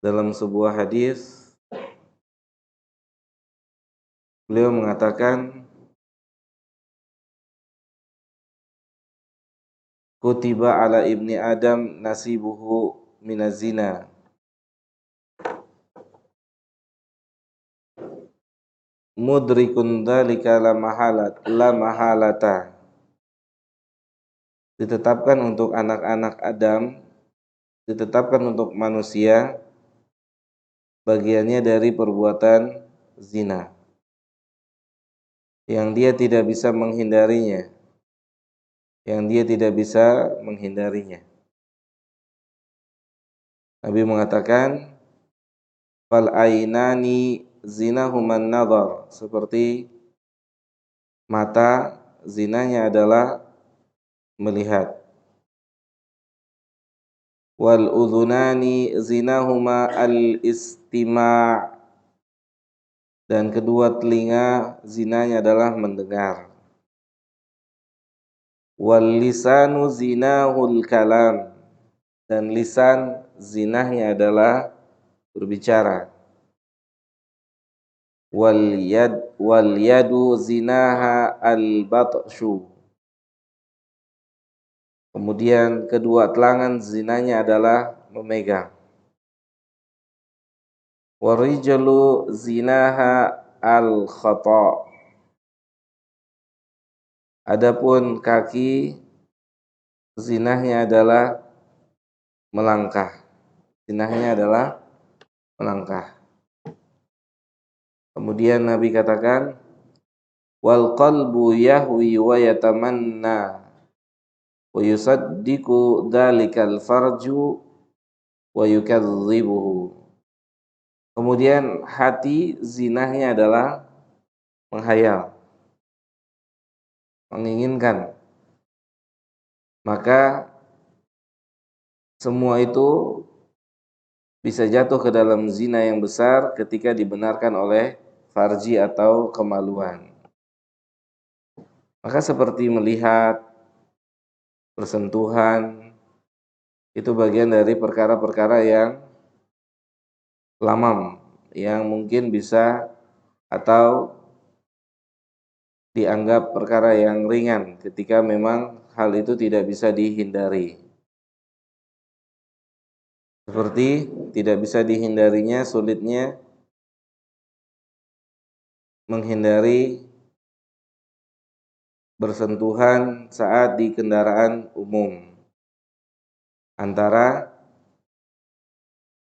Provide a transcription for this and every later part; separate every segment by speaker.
Speaker 1: dalam sebuah hadis beliau mengatakan, kutiba ala ibni Adam nasibuhu minaz zina. Mudrikun dzalika la mahalata. Ditetapkan untuk anak-anak Adam, ditetapkan untuk manusia bagiannya dari perbuatan zina yang dia tidak bisa menghindarinya, Nabi mengatakan, fal ainani zinahuman nadhar, seperti mata zinanya adalah melihat. Wal udhunani zinahuma al-istima', dan kedua telinga zinanya adalah mendengar. Wal lisanu zinahul kalam, dan lisan zinahnya adalah berbicara. Wal yadu zinaha al-batshu, kemudian kedua tangan zinanya adalah memegang. Warijlu zinaha al-khata', adapun kaki zinahnya adalah melangkah. Kemudian Nabi katakan, wal qalbu yahwi wa yatamanna wa yusaddiqu dzalikal farju wa yukadzibuhu. Kemudian hati zinahnya adalah menghayal, menginginkan. Maka semua itu bisa jatuh ke dalam zina yang besar ketika dibenarkan oleh farji atau kemaluan. Maka seperti melihat, bersentuhan, itu bagian dari perkara-perkara yang lamam, yang mungkin bisa atau dianggap perkara yang ringan ketika memang hal itu tidak bisa dihindari. Seperti tidak bisa dihindarinya sulitnya menghindari bersentuhan saat di kendaraan umum antara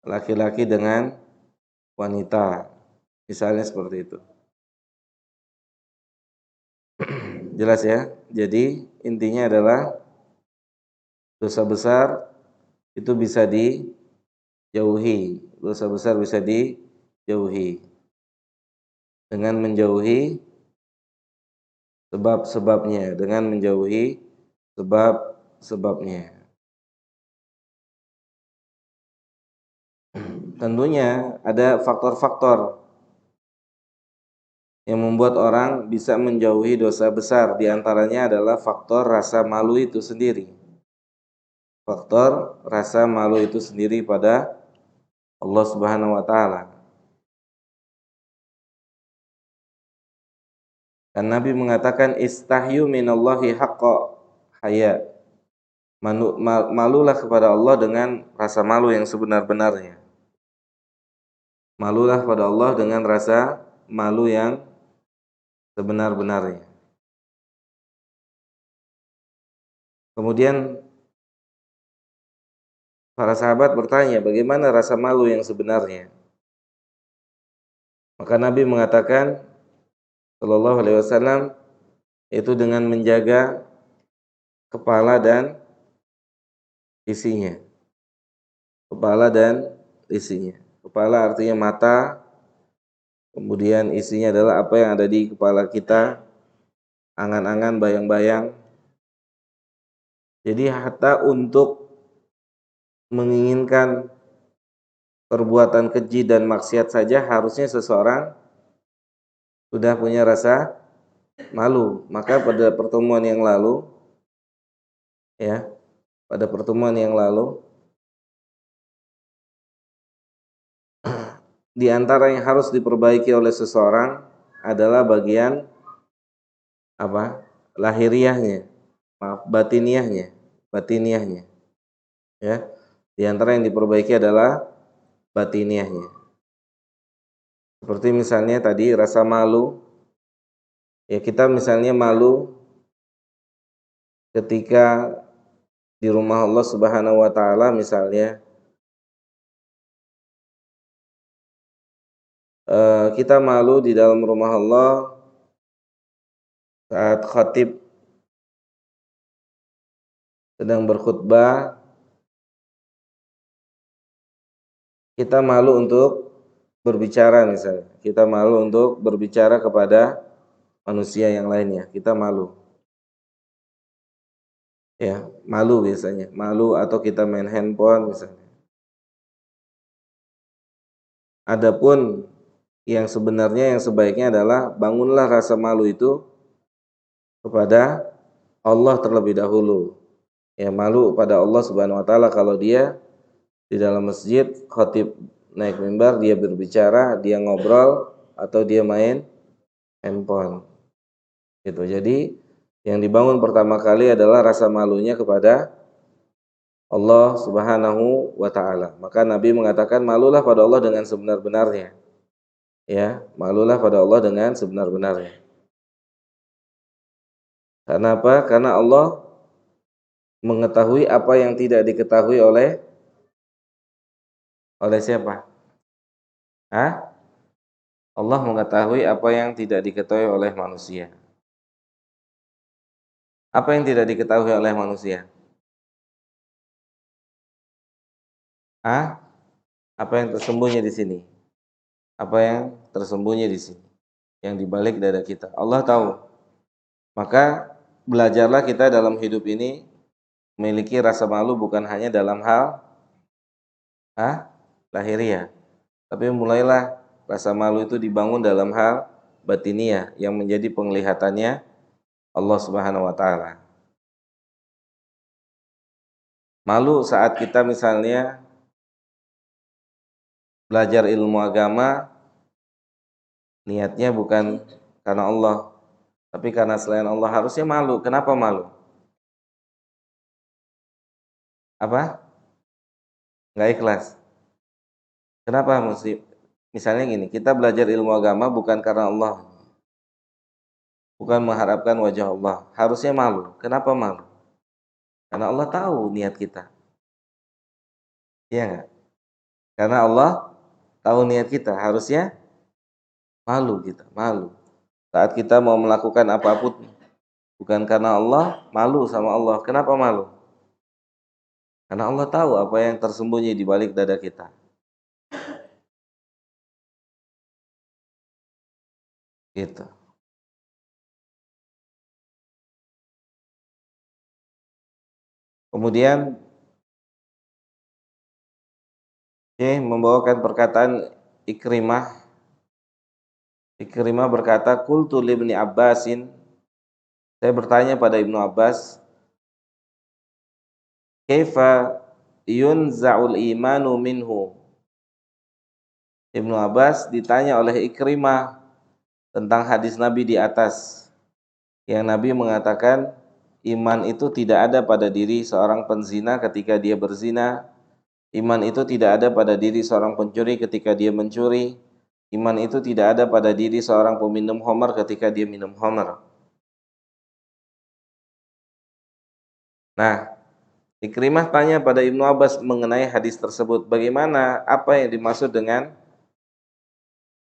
Speaker 1: laki-laki dengan wanita, misalnya seperti itu. Jelas ya? Jadi intinya adalah dosa besar itu bisa dijauhi. Dosa besar bisa dijauhi dengan menjauhi sebab-sebabnya, Tentunya ada faktor-faktor yang membuat orang bisa menjauhi dosa besar. Di antaranya adalah faktor rasa malu itu sendiri. Faktor rasa malu itu sendiri pada Allah Subhanahu wa taala. Dan Nabi mengatakan, istahyu minallahi haqqa haya. Malulah kepada Allah dengan rasa malu yang sebenar-benarnya. Malulah kepada Allah dengan rasa malu yang sebenar-benarnya. Kemudian para sahabat bertanya, bagaimana rasa malu yang sebenarnya? Maka Nabi mengatakan, sallallahu alaihi wasallam, itu dengan menjaga kepala dan isinya. Kepala artinya mata, kemudian isinya adalah apa yang ada di kepala kita, angan-angan, bayang-bayang. Jadi hatta untuk menginginkan perbuatan keji dan maksiat saja harusnya seseorang sudah punya rasa malu. Maka pada pertemuan yang lalu di antara yang harus diperbaiki oleh seseorang adalah bagian apa? Lahiriahnya, maaf, batiniahnya. Ya. Di antara yang diperbaiki adalah batiniahnya. Seperti misalnya tadi rasa malu. Ya, kita misalnya malu ketika di rumah Allah Subhanahu wa taala misalnya kita malu di dalam rumah Allah saat khatib sedang berkhutbah, kita malu untuk berbicara misalnya. Kita malu untuk berbicara kepada manusia yang lainnya. Kita malu. Ya, malu biasanya. Malu atau kita main handphone misalnya. Adapun yang sebenarnya yang sebaiknya adalah bangunlah rasa malu itu kepada Allah terlebih dahulu. Ya, malu pada Allah Subhanahu wa taala kalau dia di dalam masjid khatib naik mimbar, dia berbicara, dia ngobrol atau dia main handphone. Gitu. Jadi yang dibangun pertama kali adalah rasa malunya kepada Allah Subhanahu wa taala. Maka Nabi mengatakan malulah pada Allah dengan sebenar-benarnya. Ya, malulah pada Allah dengan sebenar-benarnya. Karena apa? Karena Allah mengetahui apa yang tidak diketahui oleh siapa? Hah? Allah mengetahui apa yang tidak diketahui oleh manusia. Apa yang tidak diketahui oleh manusia? Hah? Apa yang tersembunyi di sini? Apa yang tersembunyi di sini? Yang di balik dada kita. Allah tahu. Maka belajarlah kita dalam hidup ini memiliki rasa malu bukan hanya dalam hal lahiriah, tapi mulailah rasa malu itu dibangun dalam hal batiniah yang menjadi penglihatannya Allah Subhanahu wa taala. Malu saat kita misalnya belajar ilmu agama, niatnya bukan karena Allah, tapi karena selain Allah, harusnya malu. Kenapa malu? Apa? Nggak ikhlas. Kenapa mesti? Misalnya gini, kita belajar ilmu agama bukan karena Allah, bukan mengharapkan wajah Allah. Harusnya malu. Kenapa malu? Karena Allah tahu niat kita. Iya nggak? Karena Allah tahu niat kita. Harusnya malu kita, malu. Saat kita mau melakukan apapun, bukan karena Allah, malu sama Allah. Kenapa malu? Karena Allah tahu apa yang tersembunyi di balik dada kita. Gitu. Kemudian membawakan perkataan Ikrimah. Ikrimah berkata, qultu li Ibnu Abbasin, saya bertanya pada Ibnu Abbas, kaifa yunza'ul imanu minhu. Ibnu Abbas ditanya oleh Ikrimah tentang hadis Nabi di atas, yang Nabi mengatakan iman itu tidak ada pada diri seorang penzina ketika dia berzina, iman itu tidak ada pada diri seorang pencuri ketika dia mencuri, iman itu tidak ada pada diri seorang peminum khamar ketika dia minum khamar. Nah, Ikrimah tanya pada Ibnu Abbas mengenai hadis tersebut, bagaimana, apa yang dimaksud dengan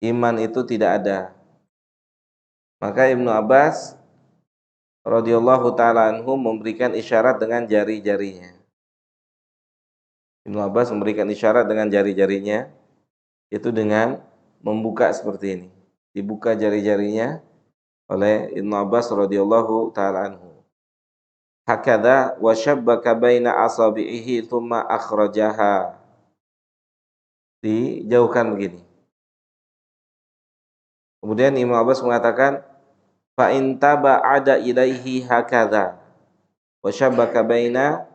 Speaker 1: iman itu tidak ada? Maka Ibnu Abbas radhiyallahu taala anhu memberikan isyarat dengan jari-jarinya. Ibnu Abbas memberikan isyarat dengan jari-jarinya, yaitu dengan membuka seperti ini. Dibuka jari-jarinya oleh Ibnu Abbas radhiyallahu taala anhu. Hakadha wa syabbaka baina asabihi tsumma akhrajaha. Dijauhkan begini. Kemudian Ibnu Abbas mengatakan, fa in taba'ada ilaihi hakadha wa syabbaka baina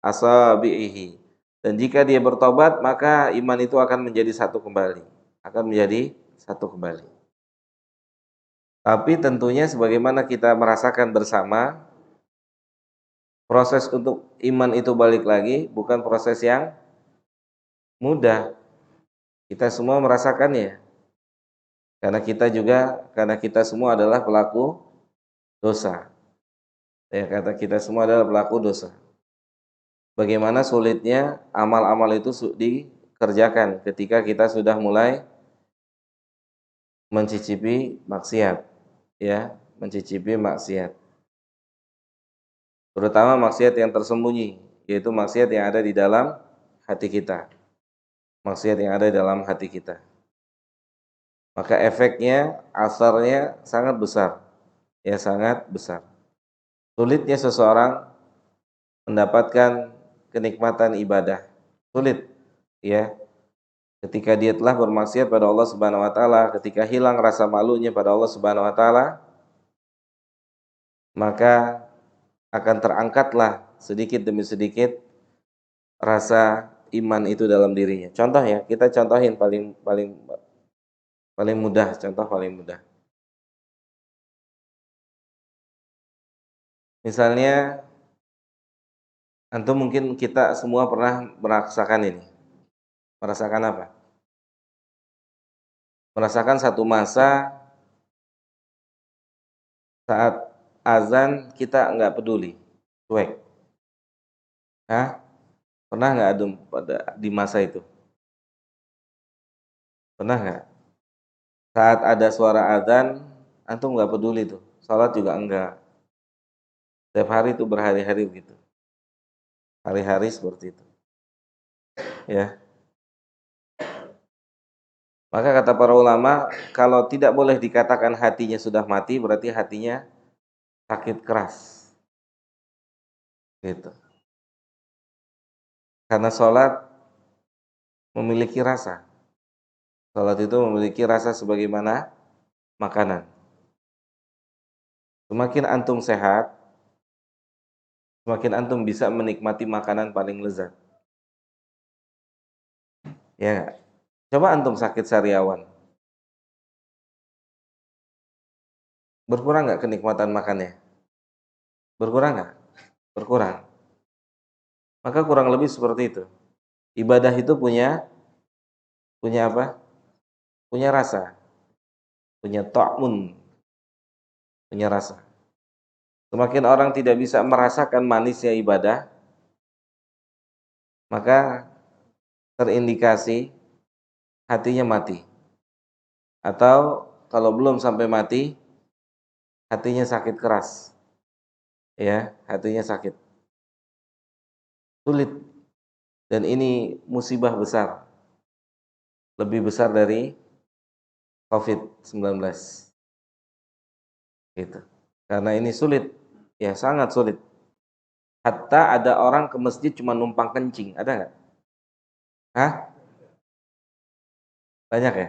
Speaker 1: asabihi. Dan jika dia bertobat, maka iman itu akan menjadi satu kembali. akan menjadi satu kembali. Tapi tentunya sebagaimana kita merasakan bersama, proses untuk iman itu balik lagi bukan proses yang mudah. Kita semua merasakannya. Karena kita semua adalah pelaku dosa. Ya, kata kita semua adalah pelaku dosa. Bagaimana sulitnya amal-amal itu dikerjakan ketika kita sudah mulai mencicipi maksiat, ya, mencicipi maksiat. Terutama maksiat yang tersembunyi, yaitu maksiat yang ada di dalam hati kita. Maksiat yang ada di dalam hati kita. Maka efeknya, asarnya sangat besar. Ya, sangat besar. Sulitnya seseorang mendapatkan kenikmatan ibadah. Sulit, ya. Ketika dia telah bermaksiat pada Allah Subhanahu wa taala, ketika hilang rasa malunya pada Allah Subhanahu wa taala, maka akan terangkatlah sedikit demi sedikit rasa iman itu dalam dirinya. Contoh ya, kita contohin paling paling paling mudah, contoh paling mudah. Misalnya antum mungkin kita semua pernah merasakan ini. Merasakan apa? Merasakan satu masa saat azan kita nggak peduli, cuek. Hah? Pernah nggak adum pada di masa itu? Pernah nggak? Saat ada suara azan, antum nggak peduli tuh. Salat juga enggak. Setiap hari itu berhari-hari begitu. Hari-hari seperti itu. Ya. Maka kata para ulama, kalau tidak boleh dikatakan hatinya sudah mati, berarti hatinya sakit keras. Gitu. Karena sholat memiliki rasa. Sholat itu memiliki rasa sebagaimana makanan. Semakin antum sehat, semakin antum bisa menikmati makanan paling lezat. Ya nggak? Coba antum sakit sariawan. Berkurang nggak kenikmatan makannya? Berkurang nggak? Berkurang. Maka kurang lebih seperti itu. Ibadah itu punya apa? Punya rasa, punya ta'mun, punya rasa. Semakin orang tidak bisa merasakan manisnya ibadah, maka terindikasi hatinya mati. Atau kalau belum sampai mati, hatinya sakit keras. Ya, hatinya sakit. Sulit. Dan ini musibah besar. Lebih besar dari COVID-19. Gitu. Karena ini sulit. Ya, sangat sulit. Hatta ada orang ke masjid cuma numpang kencing. Ada nggak? Hah? Banyak ya?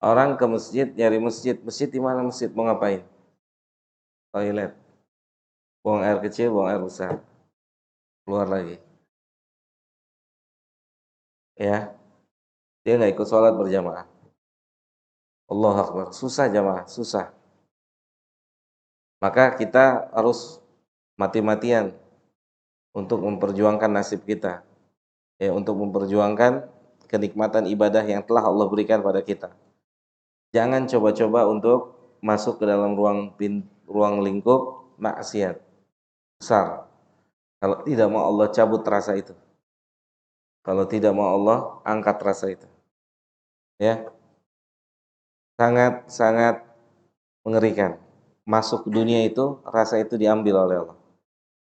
Speaker 1: Orang ke masjid, nyari masjid. Masjid di mana masjid? Mau ngapain? Toilet. Buang air kecil, buang air besar. Keluar lagi. Ya, dia nggak ikut sholat berjamaah. Allahu Akbar. Susah jamaah, susah. Maka kita harus mati-matian untuk memperjuangkan nasib kita. Ya, untuk memperjuangkan kenikmatan ibadah yang telah Allah berikan pada kita. Jangan coba-coba untuk masuk ke dalam ruang lingkup maksiat besar. Kalau tidak mau Allah cabut rasa itu. Kalau tidak mau Allah angkat rasa itu. Ya, sangat mengerikan. Masuk dunia itu rasa itu diambil oleh Allah.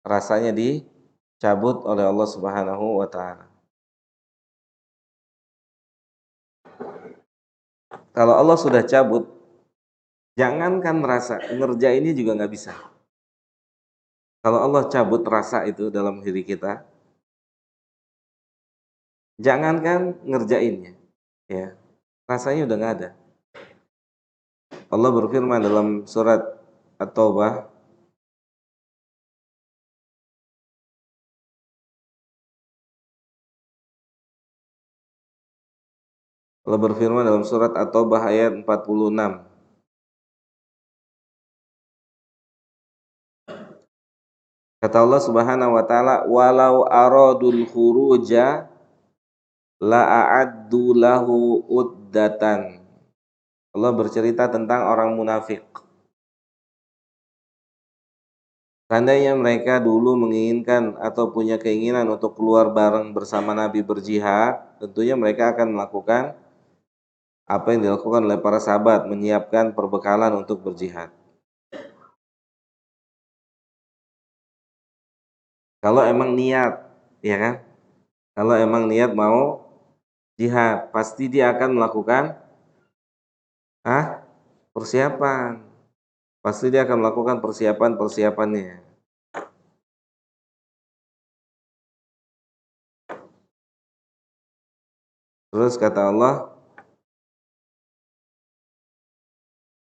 Speaker 1: Rasanya dicabut oleh Allah Subhanahu wa taala. Kalau Allah sudah cabut, jangankan rasa, ngerjainnya juga nggak bisa. Kalau Allah cabut rasa itu dalam diri kita, jangankan ngerjainnya, ya, rasanya udah nggak ada. Allah berfirman dalam surat At-Taubah, Allah berfirman dalam surat At-Taubah ayat 46. Kata Allah Subhanahu wa taala, "Walau aradul khuruja la a'addu lahu uddatan." Allah bercerita tentang orang munafik. Seandainya mereka dulu menginginkan atau punya keinginan untuk keluar bareng bersama Nabi berjihad, tentunya mereka akan melakukan apa yang dilakukan oleh para sahabat, menyiapkan perbekalan untuk berjihad. Kalau emang niat, ya kan? Kalau emang niat mau jihad, pasti dia akan melakukan persiapan. Pasti dia akan melakukan persiapan-persiapannya. Terus kata Allah,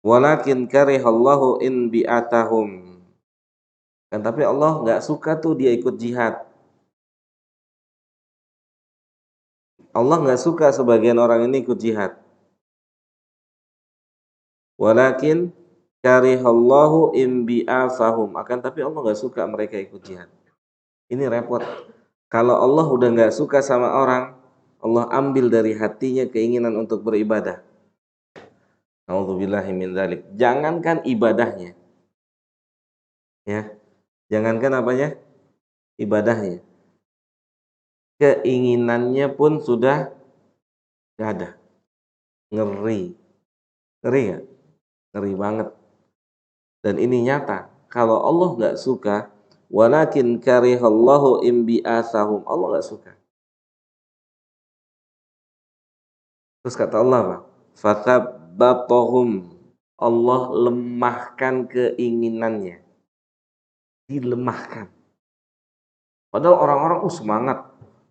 Speaker 1: "Walakin karihallahu in bi'atahum." Kan tapi Allah nggak suka tuh dia ikut jihad. Allah nggak suka sebagian orang ini ikut jihad. Walakin karihallahu in bi'afahum. Akan tapi Allah nggak suka mereka ikut jihad. Ini repot. Kalau Allah udah nggak suka sama orang, Allah ambil dari hatinya keinginan untuk beribadah. Nauzubillahi min dzalik. Jangankan ibadahnya, ya. Jangankan apanya? Ibadahnya. Keinginannya pun sudah nggak ada. Ngeri. Ngeri nggak? Ngeri banget. Dan ini nyata. Kalau Allah nggak suka, walakin karihallahu imbi'asahum. Allah nggak suka. Terus kata Allah apa? Fathabbatahum. Allah lemahkan keinginannya. Dilemahkan. Padahal orang-orang semangat.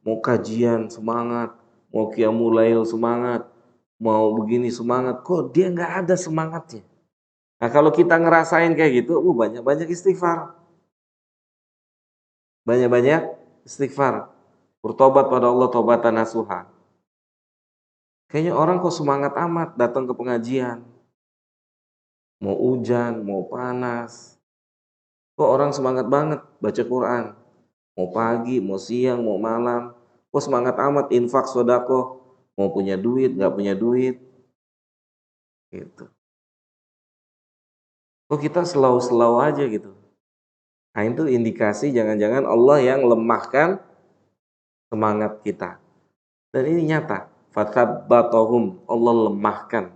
Speaker 1: Mau kajian semangat. Mau qiyamul lail semangat. Mau begini semangat. Kok dia nggak ada semangatnya? Nah kalau kita ngerasain kayak gitu, banyak-banyak istighfar. Banyak-banyak istighfar. Bertobat pada Allah taubatan nasuha. Kayaknya orang kok semangat amat datang ke pengajian. Mau hujan, mau panas. Kok orang semangat banget baca Quran. Mau pagi, mau siang, mau malam. Kok semangat amat infak sodako. Mau punya duit, nggak punya duit. Gitu. Kok kita slow-slow aja gitu. Nah itu indikasi jangan-jangan Allah yang lemahkan semangat kita. Dan ini nyata. Fathabbatahum. Allah lemahkan.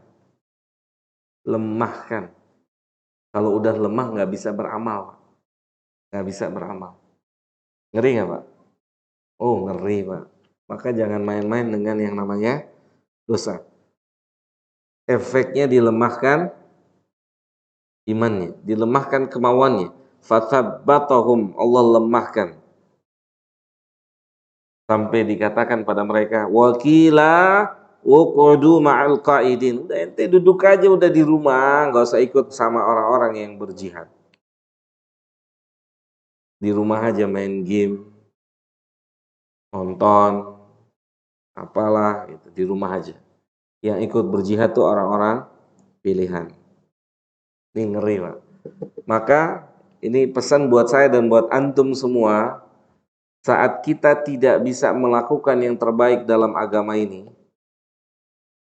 Speaker 1: Lemahkan. Kalau udah lemah nggak bisa beramal. Nggak bisa beramal. Ngeri nggak Pak? Oh ngeri Pak. Maka jangan main-main dengan yang namanya dosa. Efeknya dilemahkan imannya. Dilemahkan kemauannya. Fathabbatahum. Allah lemahkan. Sampai dikatakan pada mereka, wakila wuqudu ma'al qaidin. Udah ente duduk aja udah di rumah, nggak usah ikut sama orang-orang yang berjihad. Di rumah aja main game, nonton, apalah gitu, di rumah aja. Yang ikut berjihad tuh orang-orang pilihan. Ini ngeri, Pak. Maka ini pesan buat saya dan buat antum semua, saat kita tidak bisa melakukan yang terbaik dalam agama ini,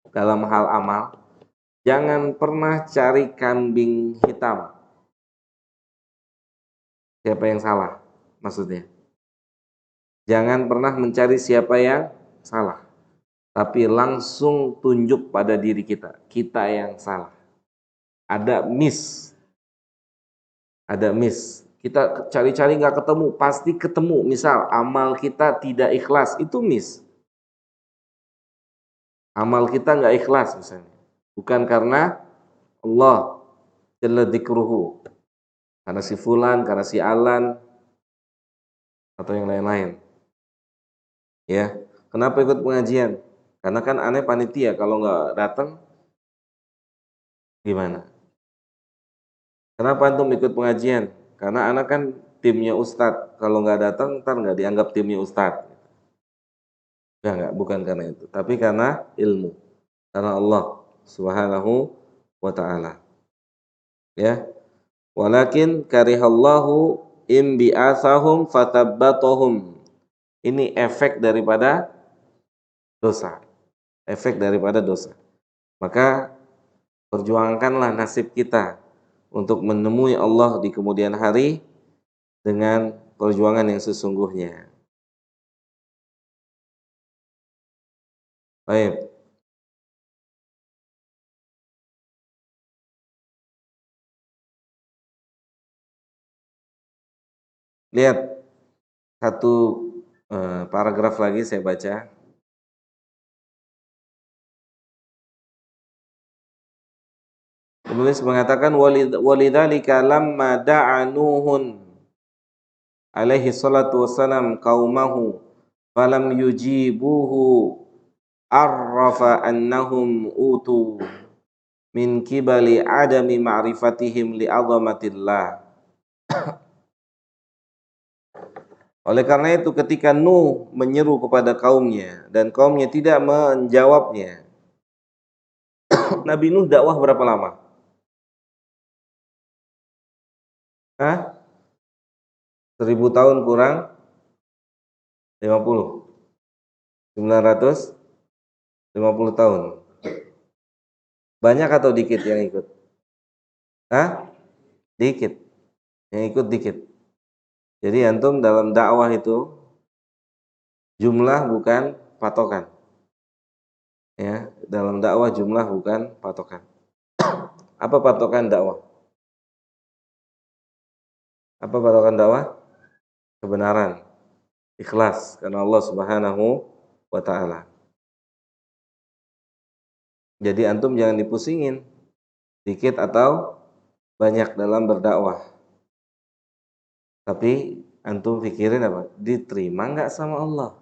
Speaker 1: dalam hal amal, jangan pernah cari kambing hitam. Siapa yang salah? Maksudnya. Jangan pernah mencari siapa yang salah. Tapi langsung tunjuk pada diri kita. Kita yang salah. Ada miss. Ada miss. Kita cari-cari nggak ketemu. Pasti ketemu. Misal amal kita tidak ikhlas. Itu miss. Amal kita nggak ikhlas misalnya. Bukan karena Allah jalla dzikruhu. Karena si fulan, karena si alan, atau yang lain-lain. Ya, kenapa ikut pengajian? Karena kan aneh panitia, kalau nggak datang gimana? Kenapa antum ikut pengajian? Karena anak kan timnya ustadz, kalau nggak datang ntar nggak dianggap timnya ustadz. Nggak, bukan karena itu, tapi karena ilmu. karena Allah Subhanahu wa taala. Ya. Walakin karihallahu imbi'atsahum fatabbatahum. Ini efek daripada dosa. Efek daripada dosa. Maka perjuangkanlah nasib kita untuk menemui Allah di kemudian hari dengan perjuangan yang sesungguhnya. Baik. Lihat satu paragraf lagi saya baca. Penulis mengatakan walidzalika lamma da'a Nuhun alaihi salatu wassalam qaumahu falam yujibuhu arrafa annahum utu min kibali adami ma'rifatihim li azamatillah. Oleh karena itu ketika Nuh menyeru kepada kaumnya dan kaumnya tidak menjawabnya, Nabi Nuh dakwah berapa lama? Hah? 1000 tahun kurang 50. 950 tahun. Banyak atau dikit yang ikut? Hah? Dikit. Yang ikut dikit. Jadi antum dalam dakwah itu jumlah bukan patokan. Ya, dalam dakwah jumlah bukan patokan. Apa patokan dakwah? Apa patokan dakwah? Kebenaran, ikhlas karena Allah Subhanahu wa taala. Jadi antum jangan dipusingin dikit atau banyak dalam berdakwah. Tapi antum pikirin apa? Diterima enggak sama Allah?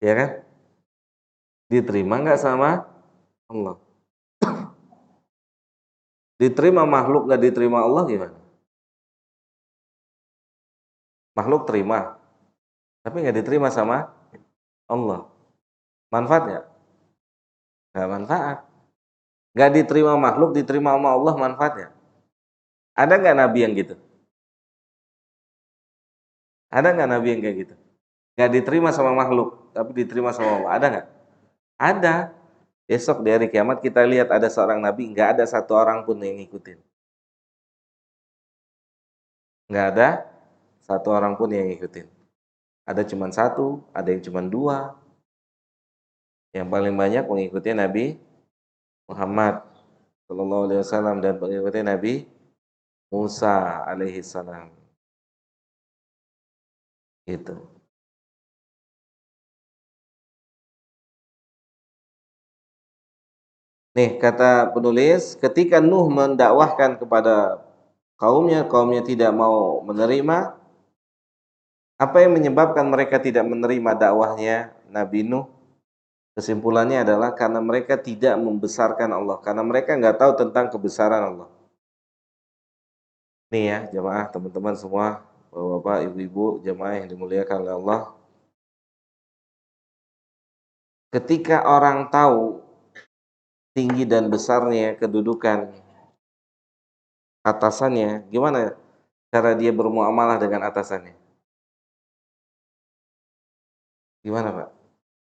Speaker 1: Ya kan? Diterima enggak sama Allah? Diterima makhluk enggak diterima Allah gimana? Makhluk terima, tapi enggak diterima sama Allah. Manfaat enggak? Enggak manfaat. Enggak diterima makhluk, diterima sama Allah, manfaatnya. Ada enggak nabi yang gitu? Ada enggak nabi yang kayak gitu? Enggak diterima sama makhluk, tapi diterima sama Allah. Ada enggak? Ada. Besok di hari kiamat kita lihat ada seorang nabi, enggak ada satu orang pun yang ngikutin. Enggak ada satu orang pun yang ngikutin. Ada cuma satu, ada yang cuma dua. Yang paling banyak mengikuti Nabi Muhammad Sallallahu Alaihi Wasallam dan mengikuti Nabi Musa alaihi salam. Gitu. Nih kata penulis, ketika Nuh mendakwahkan kepada kaumnya, kaumnya tidak mau menerima. Apa yang menyebabkan mereka tidak menerima dakwahnya Nabi Nuh? Kesimpulannya adalah karena mereka tidak membesarkan Allah, karena mereka nggak tahu tentang kebesaran Allah. Nih ya jemaah, teman-teman semua, bapak-bapak, ibu-ibu, jemaah yang dimuliakan oleh Allah. Ketika orang tahu tinggi dan besarnya kedudukan atasannya, gimana cara dia bermuamalah dengan atasannya? Gimana Pak?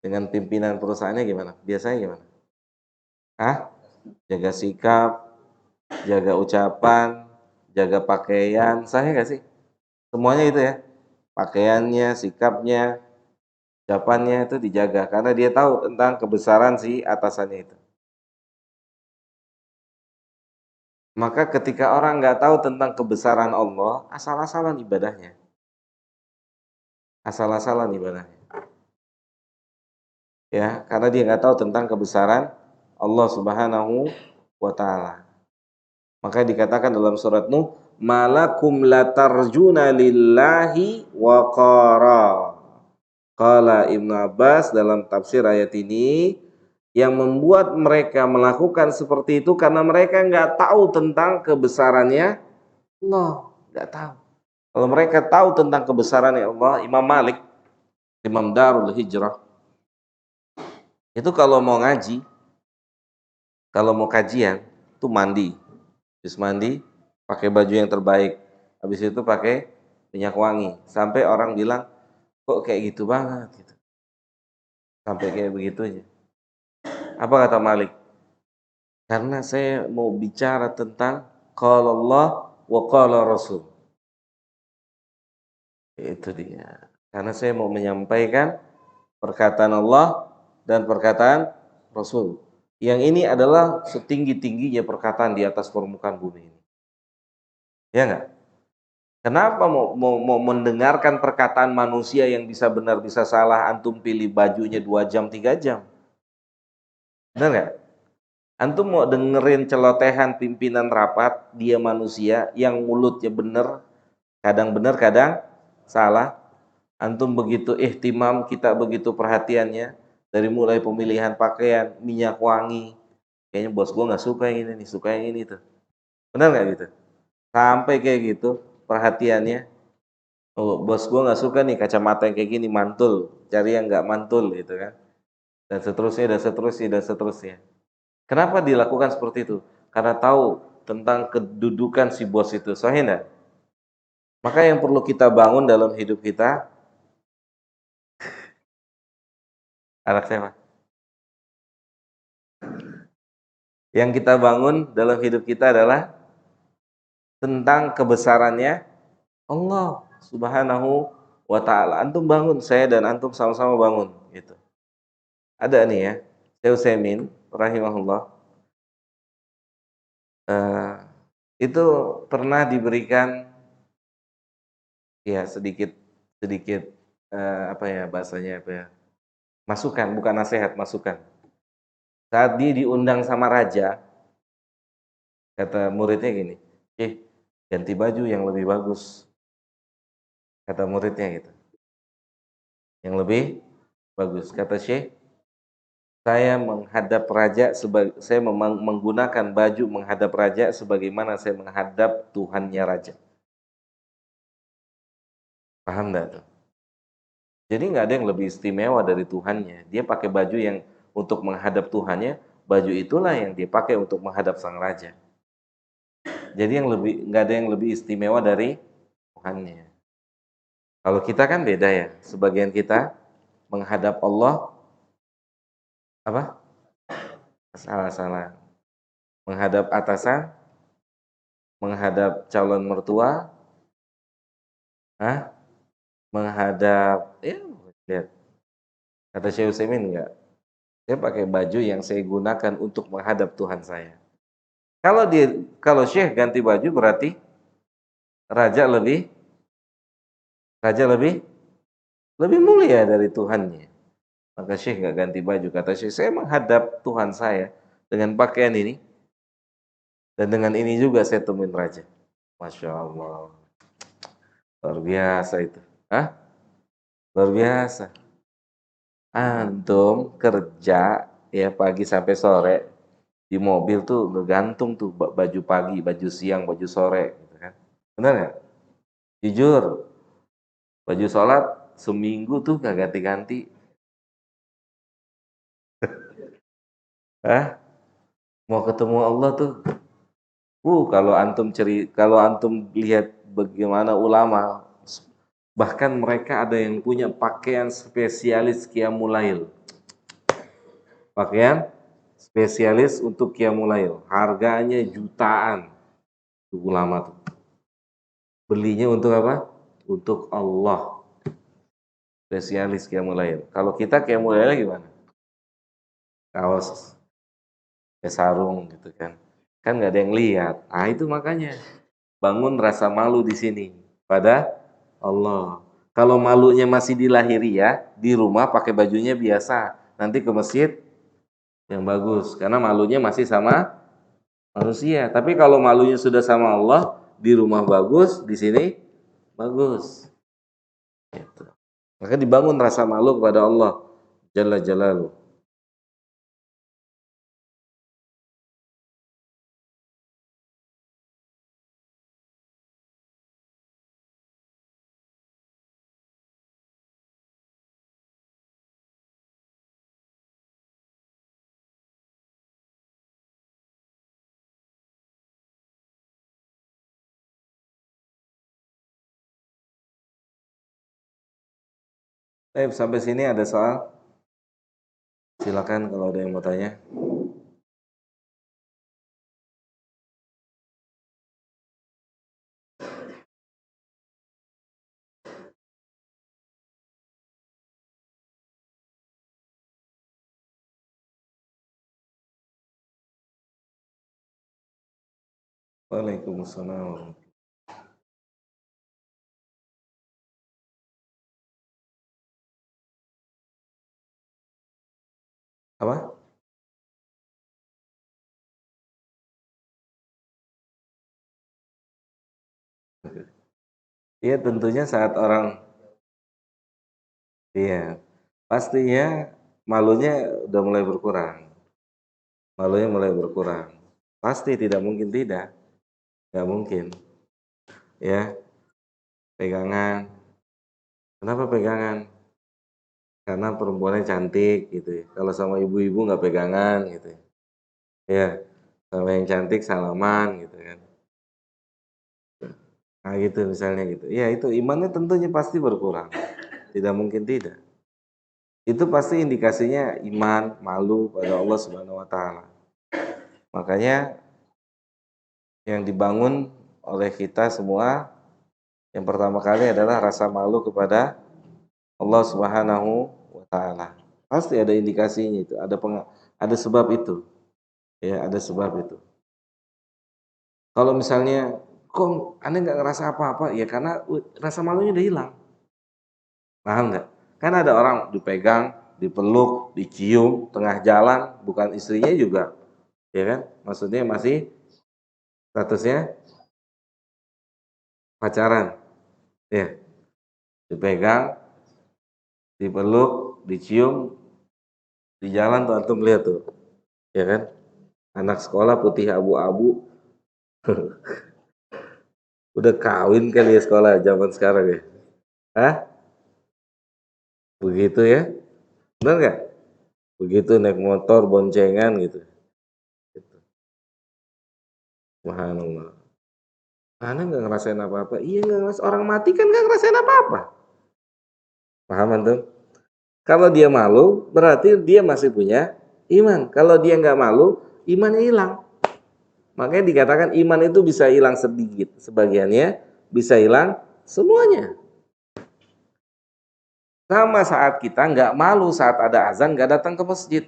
Speaker 1: Dengan pimpinan perusahaannya gimana? Biasanya gimana? Hah? Jaga sikap, jaga ucapan, jaga pakaian, sah nggak sih? Semuanya itu ya, pakaiannya, sikapnya, ucapannya itu dijaga karena dia tahu tentang kebesaran si atasannya itu. Maka ketika orang nggak tahu tentang kebesaran Allah, asal-asalan ibadahnya. Asal-asalan ibadahnya. Ya, karena dia nggak tahu tentang kebesaran Allah Subhanahu wa taala. Maka dikatakan dalam surat Nuh, malakum latarjuna lillahi waqara. Qala Ibnu Abbas dalam tafsir ayat ini, yang membuat mereka melakukan seperti itu karena mereka nggak tahu tentang kebesarannya Allah, nggak tahu. Kalau mereka tahu tentang kebesarannya Allah, Imam Malik, Imam Darul Hijrah, itu kalau mau ngaji, kalau mau kajian tuh mandi, habis mandi pakai baju yang terbaik, habis itu pakai minyak wangi, sampai orang bilang kok kayak gitu banget gitu, sampai kayak begitunya. Apa kata Malik? Karena saya mau bicara tentang qala Allah wa qala Rasul. Itu dia. Karena saya mau menyampaikan perkataan Allah dan perkataan Rasul. Yang ini adalah setinggi-tingginya perkataan di atas permukaan bumi ini. Ya enggak? Kenapa mau mendengarkan perkataan manusia yang bisa benar bisa salah, antum pilih bajunya 2 jam 3 jam? Benar nggak? Antum mau dengerin celotehan pimpinan rapat, dia manusia yang mulutnya benar kadang salah. Antum begitu ihtimam, kita begitu perhatiannya, dari mulai pemilihan pakaian, minyak wangi. Kayaknya bos gua nggak suka yang ini nih, suka yang ini tuh. Benar nggak gitu? Sampai kayak gitu perhatiannya. Oh, bos gua nggak suka nih kacamata yang kayak gini, mantul. Cari yang nggak mantul gitu kan. Dan seterusnya, dan seterusnya, dan seterusnya. Kenapa dilakukan seperti itu? Karena tahu tentang kedudukan si bos itu. Sahih enggak? Maka yang perlu kita bangun dalam hidup kita, anak siapa? Yang kita bangun dalam hidup kita adalah tentang kebesarannya Allah Subhanahu wa taala. Antum bangun, saya dan antum sama-sama bangun gitu. Ada nih ya, Syekh Utsaimin rahimahullah, eh, itu pernah diberikan ya sedikit sedikit apa ya bahasanya apa ya? Masukan, bukan nasihat, masukan. Saat dia diundang sama raja, kata muridnya gini, ganti baju yang lebih bagus. Kata muridnya gitu. Yang lebih bagus. Kata Syekh, saya menghadap raja saya menggunakan baju menghadap raja sebagaimana saya menghadap Tuhannya raja. Paham enggak tuh? Jadi nggak ada yang lebih istimewa dari Tuhannya. Dia pakai baju yang untuk menghadap Tuhannya, baju itulah yang dia pakai untuk menghadap sang raja. Jadi yang lebih nggak ada yang lebih istimewa dari Tuhannya. Kalau kita kan beda ya. Sebagian kita menghadap Allah apa? Salah-salah. Menghadap atasan, menghadap calon mertua, menghadap ya lihat. Kata Syekh Utsaimin enggak. Saya pakai baju yang saya gunakan untuk menghadap Tuhan saya. Kalau Syekh ganti baju berarti raja lebih raja lebih mulia dari Tuhannya. Maka Syekh nggak ganti baju. Kata Syekh, saya menghadap Tuhan saya dengan pakaian ini dan dengan ini juga saya temuin raja. Masya Allah, luar biasa itu. Hah? Luar biasa. Antum kerja ya pagi sampai sore di mobil tuh ngegantung tuh baju pagi, baju siang, baju sore, gitu kan? Benar nggak? Jujur, baju sholat seminggu tuh nggak ganti-ganti. Hah? Mau ketemu Allah tuh, kalau antum lihat bagaimana ulama, bahkan mereka ada yang punya pakaian spesialis qiyamul lail. Pakaian spesialis untuk qiyamul lail. Harganya jutaan. Tuh ulama tuh. Belinya untuk apa? Untuk Allah. Spesialis qiyamul lail. Kalau kita qiyamul lail gimana? Kaos, ya sarung gitu kan. Kan nggak ada yang lihat. Ah itu makanya bangun rasa malu di sini pada Allah. Kalau malunya masih di lahiriah, di rumah pakai bajunya biasa. Nanti ke masjid yang bagus karena malunya masih sama manusia. Tapi kalau malunya sudah sama Allah, di rumah bagus, di sini bagus. Gitu. Maka dibangun rasa malu kepada Allah Jalla Jalaluhu. Baik, sampai sini ada soal? Silakan kalau ada yang mau tanya. Waalaikumsalam. Apa? Iya, tentunya saat orang, iya, pastinya malunya udah mulai berkurang. Malunya mulai berkurang. Pasti tidak mungkin tidak. Nggak mungkin. Ya, pegangan. Kenapa pegangan? Karena perempuannya cantik gitu ya. Kalau sama ibu-ibu nggak pegangan gitu ya. Ya, sama yang cantik salaman gitu kan. Nah gitu misalnya gitu. Ya itu imannya tentunya pasti berkurang. Tidak mungkin tidak. Itu pasti indikasinya iman, malu pada Allah Subhanahu wa taala. Makanya yang dibangun oleh kita semua yang pertama kali adalah rasa malu kepada Allah Subhanahu wa taala. Pasti ada indikasinya itu, ada sebab itu. Ya, ada sebab itu. Kalau misalnya kok aneh nggak ngerasa apa-apa, ya karena rasa malunya udah hilang. Paham nggak? Kan ada orang dipegang, dipeluk, dicium tengah jalan, bukan istrinya juga, ya kan? Maksudnya masih statusnya pacaran, ya. Dipegang, dipeluk, dicium di jalan tuh antum lihat tuh, ya kan? Anak sekolah putih abu-abu, udah kawin kali ya sekolah zaman sekarang ya? Hah? Begitu ya? Benar nggak? Begitu naik motor boncengan gitu. Subhanallah. Ana nggak ngerasain apa-apa. Iya nggak ngeras orang mati kan nggak ngerasain apa-apa. Paham antum? Kalau dia malu, berarti dia masih punya iman. Kalau dia nggak malu, imannya hilang. Makanya dikatakan iman itu bisa hilang sedikit, sebagiannya bisa hilang semuanya. Sama saat kita nggak malu saat ada azan nggak datang ke masjid.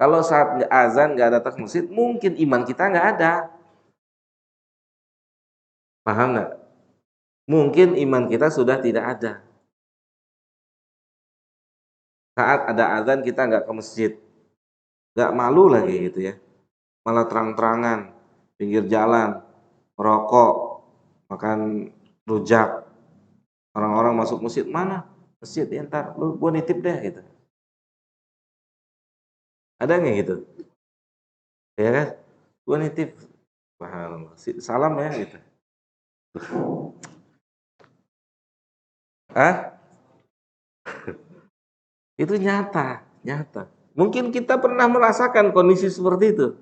Speaker 1: Kalau saat azan nggak datang ke masjid, mungkin iman kita nggak ada. Paham nggak? Mungkin iman kita sudah tidak ada. Saat ada azan kita nggak ke masjid, nggak malu lagi gitu ya. Malah terang-terangan, pinggir jalan, merokok, makan rujak. Orang-orang masuk masjid, mana? Masjid ya ntar, lu gua nitip deh gitu. Ada nggak gitu? Ya kan? Gua nitip, salam ya gitu. Ah, itu nyata, nyata. Mungkin kita pernah merasakan kondisi seperti itu.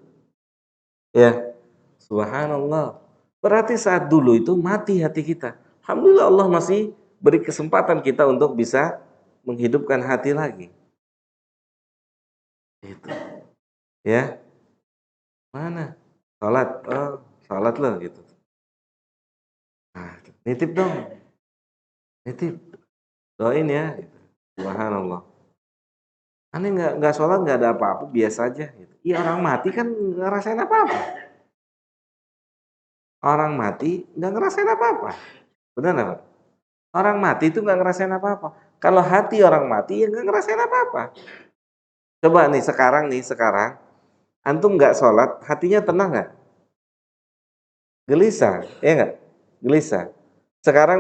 Speaker 1: Ya, subhanallah. Berarti saat dulu itu mati hati kita. Alhamdulillah Allah masih beri kesempatan kita untuk bisa menghidupkan hati lagi. Itu. Ya, mana? Salat, oh, salat loh gitu. Nah, nitip dong, nitip, doain ya. Gitu. Subhanallah. Aneh nggak sholat nggak ada apa-apa, biasa aja. Gitu. Iya orang mati kan nggak ngerasain apa-apa. Orang mati nggak ngerasain apa-apa. Benar nggak, Pak? Orang mati itu nggak ngerasain apa-apa. Kalau hati orang mati ya nggak ngerasain apa-apa. Coba nih sekarang, antum nggak sholat, hatinya tenang nggak? Gelisah, ya nggak? Gelisah. Sekarang,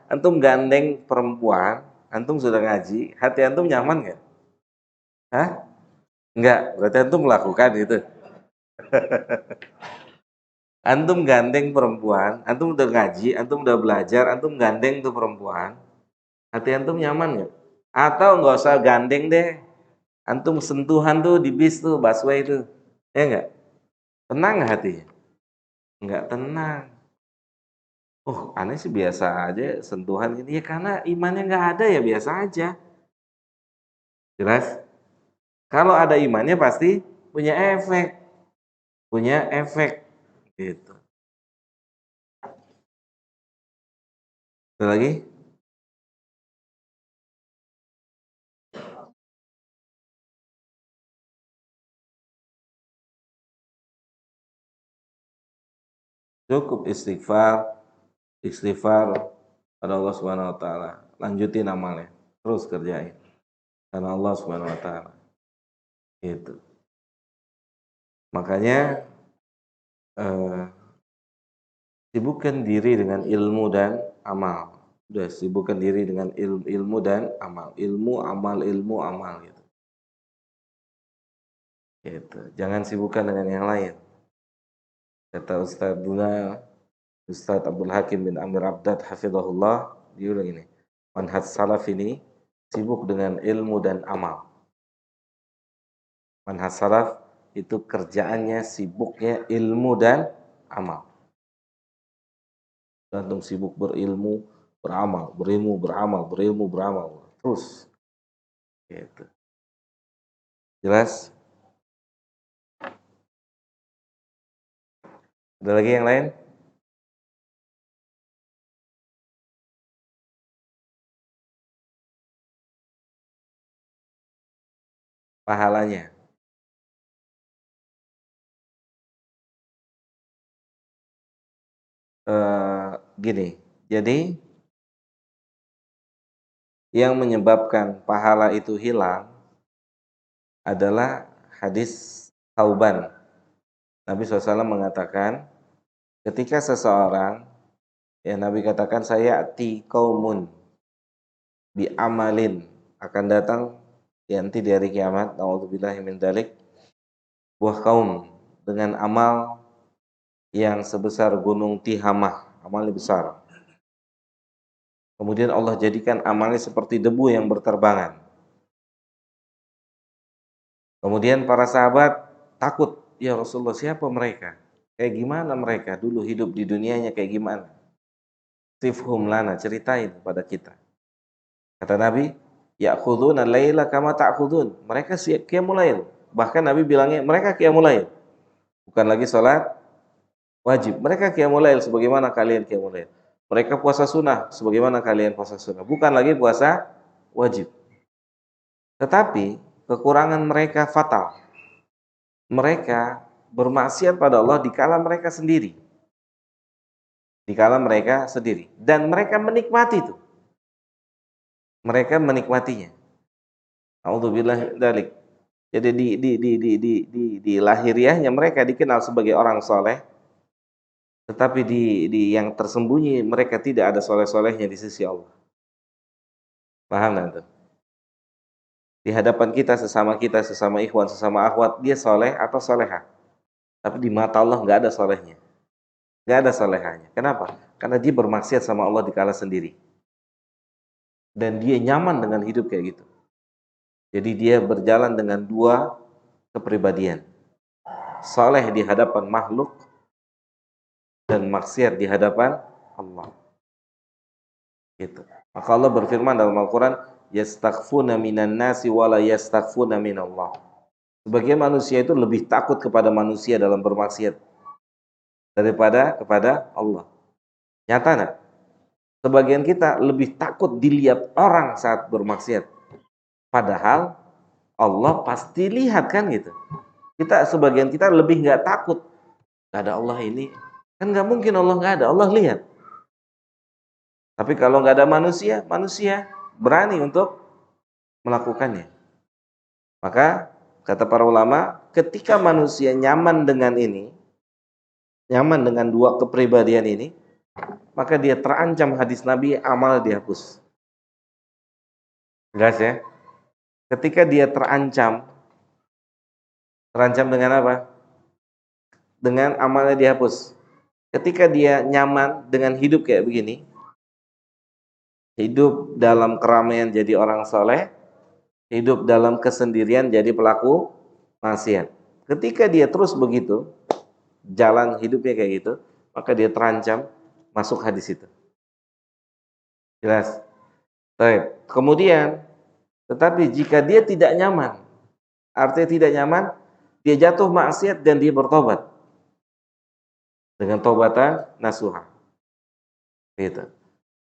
Speaker 1: antum gandeng perempuan, antum sudah ngaji, hati antum nyaman nggak? Hah? Nggak, berarti antum melakukan itu. Antum gandeng perempuan, antum udah ngaji, antum udah belajar, antum gandeng tuh perempuan, hati antum nyaman nggak? Atau nggak usah gandeng deh, antum sentuhan tuh di bis tuh, busway tuh, ya nggak? Tenang nggak hatinya? Nggak tenang. Oh, aneh sih biasa aja sentuhan gini ya karena imannya nggak ada ya biasa aja. Jelas? Kalau ada imannya pasti punya efek, gitu. Ada lagi? Cukup istighfar, istighfar pada Allah Subhanahu wa taala. Lanjutin amalnya, terus kerjain karena Allah Subhanahu wa taala. Gitu. Makanya eh, sibukkan diri dengan ilmu dan amal. Udah, sibukkan diri dengan ilmu dan amal. Ilmu, amal, ilmu, amal gitu. Gitu. Jangan sibukkan dengan yang lain. Kata Ustaz Abdul Hakim bin Amir Abdad hafizahullah, dia bilang ini, manhaj salaf ini sibuk dengan ilmu dan amal. Manhaj salaf itu kerjaannya sibuknya ilmu dan amal. Gantung sibuk berilmu, beramal, berilmu, beramal, berilmu, beramal. Terus. Gitu. Jelas? Ada lagi yang lain? Pahalanya. Gini, jadi yang menyebabkan pahala itu hilang adalah hadis Tauban. Nabi SAW mengatakan, ketika seseorang, ya Nabi katakan, saya ati kaumun bi amalin, akan datang nanti di hari kiamat, naudzubillahi min dzalik, buah kaum dengan amal yang sebesar gunung Tihamah, amalnya besar. Kemudian Allah jadikan amalnya seperti debu yang berterbangan. Kemudian para sahabat takut, ya Rasulullah, siapa mereka? Kayak gimana mereka dulu hidup di dunianya, kayak gimana? Sifhum lana, ceritain pada kita. Kata Nabi, ya'khuduna laila kama ta'khudun. Mereka qiyamul lail. Bahkan Nabi bilangnya mereka qiyamul lail. Bukan lagi salat wajib. Mereka qiyamul lail sebagaimana kalian qiyamul lail. Mereka puasa sunnah sebagaimana kalian puasa sunnah. Bukan lagi puasa wajib. Tetapi kekurangan mereka fatal. Mereka bermaksiat pada Allah dikala mereka sendiri. Dikala mereka sendiri. Dan mereka menikmati itu. Mereka menikmatinya. A'udzubillah dzalik. Jadi di lahiriahnya mereka dikenal sebagai orang soleh, tetapi di yang tersembunyi mereka tidak ada soleh-solehnya di sisi Allah. Paham nggak tuh? Di hadapan kita, sesama ikhwan, sesama akhwat, dia soleh atau soleha. Tapi di mata Allah nggak ada solehnya. Nggak ada solehanya. Kenapa? Karena dia bermaksiat sama Allah di kala sendiri. Dan dia nyaman dengan hidup kayak gitu. Jadi dia berjalan dengan dua kepribadian. Soleh di hadapan makhluk dan maksiat di hadapan Allah. Gitu. Maka Allah berfirman dalam Al-Quran, yastaghfuna minan nasi wala yastaghfuna minallah. Sebagian manusia itu lebih takut kepada manusia dalam bermaksiat daripada kepada Allah. Nyata nggak? Sebagian kita lebih takut dilihat orang saat bermaksiat. Padahal Allah pasti lihat kan gitu. Sebagian kita lebih nggak takut. Nggak ada Allah ini. Kan nggak mungkin Allah nggak ada. Allah lihat. Tapi kalau nggak ada manusia, manusia berani untuk melakukannya. Maka kata para ulama, ketika manusia nyaman dengan ini, nyaman dengan dua kepribadian ini, maka dia terancam hadis Nabi, amal dihapus. Jelas ya? Ketika dia terancam dengan apa? Dengan amalnya dihapus. Ketika dia nyaman dengan hidup kayak begini, hidup dalam keramaian jadi orang soleh, hidup dalam kesendirian jadi pelaku maksiat. Ketika dia terus begitu, jalan hidupnya kayak gitu, maka dia terancam masuk hadis itu. Jelas? Baik. Kemudian Tetapi jika dia tidak nyaman, artinya tidak nyaman, dia jatuh maksiat dan dia bertobat dengan taubatan nasuha. Gitu.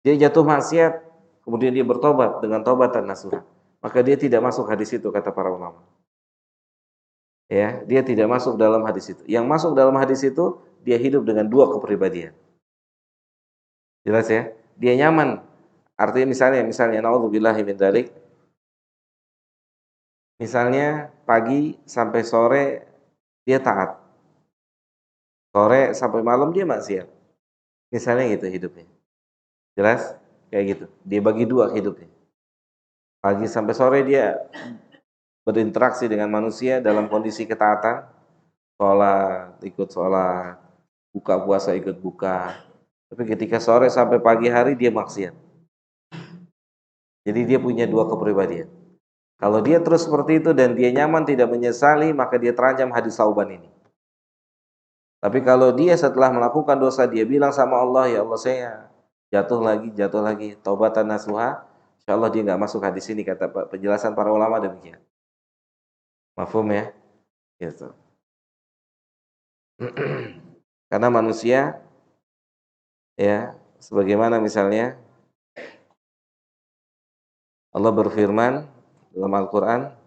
Speaker 1: Dia jatuh maksiat, kemudian dia bertobat dengan taubatan nasuha. Maka dia tidak masuk hadis itu, kata para ulama. Ya, dia tidak masuk dalam hadis itu. Yang masuk dalam hadis itu, dia hidup dengan dua kepribadian. Jelas ya? Dia nyaman. Artinya misalnya naudzubillahi min dzalik. Misalnya pagi sampai sore dia taat. Sore sampai malam dia maksiat. Misalnya gitu hidupnya. Jelas? Kayak gitu. Dia bagi dua hidupnya. Pagi sampai sore dia berinteraksi dengan manusia dalam kondisi ketaatan. Sholat, ikut sholat. Buka puasa, ikut buka. Tapi ketika sore sampai pagi hari dia maksiat. Jadi dia punya dua kepribadian. Kalau dia terus seperti itu dan dia nyaman tidak menyesali, maka dia terancam hadis sauban ini. Tapi kalau dia setelah melakukan dosa, dia bilang sama Allah, ya Allah saya jatuh lagi, taubatan nasuha, insya Allah dia nggak masuk hadis ini, kata penjelasan para ulama demikian. Mafhum ya? Gitu. Karena manusia, ya, sebagaimana misalnya Allah berfirman dalam Al-Quran,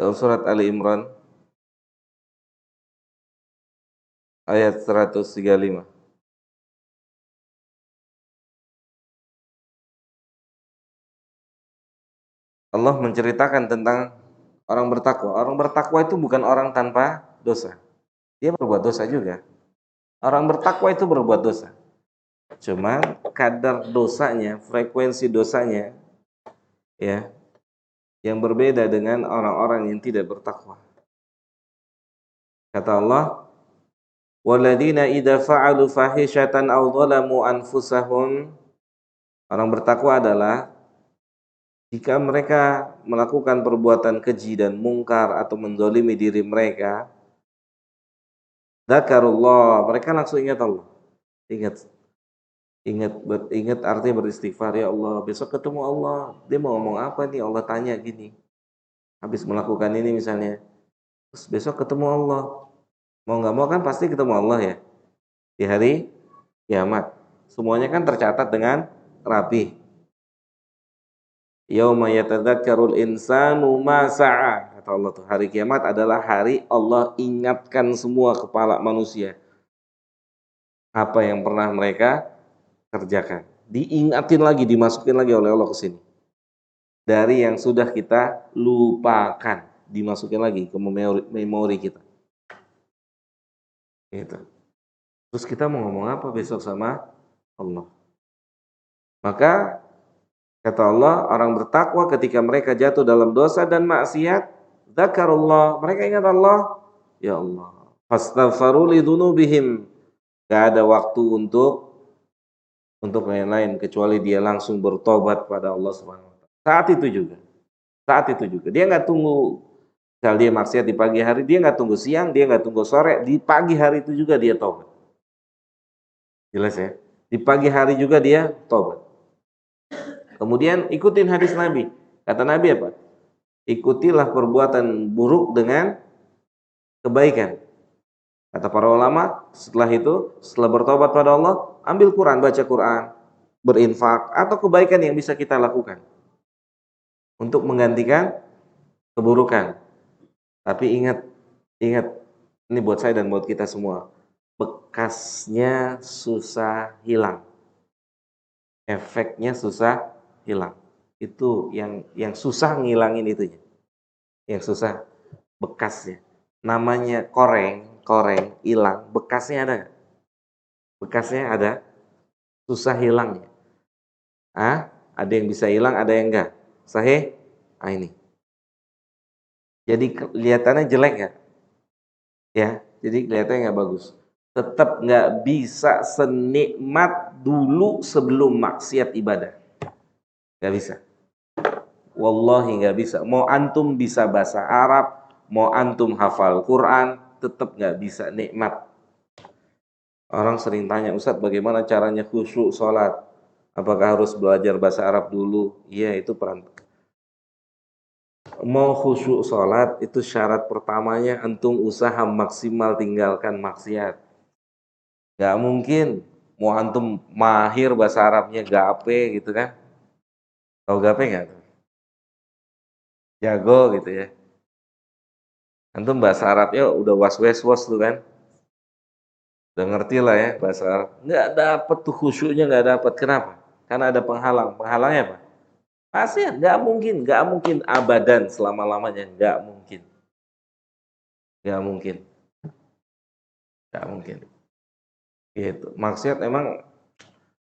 Speaker 1: dalam surat Ali Imran ayat 135. Allah menceritakan tentang orang bertakwa. Orang bertakwa itu bukan orang tanpa dosa. Dia berbuat dosa juga. Orang bertakwa itu berbuat dosa. Cuma kadar dosanya, frekuensi dosanya, ya, yang berbeda dengan orang-orang yang tidak bertakwa. Kata Allah, "Walladzina idza fa'alu fahishatan aw dhalamu anfusahum." Orang bertakwa adalah jika mereka melakukan perbuatan keji dan mungkar atau menzalimi diri mereka, dzakarullah, mereka langsung ingat Allah. Ingat, ingat artinya beristighfar, ya Allah, besok ketemu Allah. Dia mau ngomong apa nih? Allah tanya gini. Habis melakukan ini misalnya, terus besok ketemu Allah. Mau nggak mau kan pasti ketemu Allah ya. Di hari kiamat. Semuanya kan tercatat dengan rapi. Yauma yatadzakkarul insanu ma sa'a. Kata Allah tuh, hari kiamat adalah hari Allah ingatkan semua kepala manusia apa yang pernah mereka kerjakan. Diingatin lagi, dimasukin lagi oleh Allah ke sini. Dari yang sudah kita lupakan, dimasukin lagi ke memori kita. Gitu. Terus kita mau ngomong apa besok sama Allah? Maka kata Allah, orang bertakwa ketika mereka jatuh dalam dosa dan maksiat, dzakarullah, mereka ingat Allah, ya Allah. Fastaghfaru lidzunubihim. Gak ada waktu untuk yang lain kecuali dia langsung bertobat pada Allah Subhanahu wa taala. Saat itu juga. Dia nggak tunggu kalau dia maksiat di pagi hari, dia nggak tunggu siang, dia nggak tunggu sore, di pagi hari itu juga dia tobat. Jelas ya? Di pagi hari juga dia tobat. Kemudian ikutin hadis Nabi. Kata Nabi apa? Ikutilah perbuatan buruk dengan kebaikan. Kata para ulama, setelah itu, setelah bertobat pada Allah, ambil Quran, baca Quran, berinfak, atau kebaikan yang bisa kita lakukan untuk menggantikan keburukan. Tapi ingat, ini buat saya dan buat kita semua, bekasnya susah hilang. efeknya susah hilang. Itu yang susah ngilangin itunya. Yang susah bekasnya. Namanya koreng hilang, bekasnya ada nggak? Bekasnya ada, susah hilangnya. Ada yang bisa hilang, ada yang enggak. Sahih? Ini. Jadi kelihatannya jelek nggak? Ya, jadi kelihatannya nggak bagus. Tetap nggak bisa senikmat dulu sebelum maksiat ibadah. Nggak bisa. Wallahi nggak bisa. Mau antum bisa bahasa Arab, mau antum hafal Quran, tetap nggak bisa nikmat. Orang sering tanya, Ustadz bagaimana caranya khusyuk sholat? Apakah harus belajar bahasa Arab dulu? Iya, itu mau khusyuk sholat, itu syarat pertamanya antum usaha maksimal tinggalkan maksiat. Gak mungkin mau antum mahir bahasa Arabnya gape gitu kan. Tahu gape nggak? Jago gitu ya. Antum bahasa Arabnya udah was-was tuh kan. Udah ngerti lah ya bahasa Arab. Nggak dapet tuh khusyuknya, nggak dapet. Kenapa? Karena ada penghalang. Penghalangnya apa? Pasti nggak mungkin abadan selama-lamanya. Nggak mungkin. Nggak mungkin. Nggak mungkin. Gitu. Maksiat emang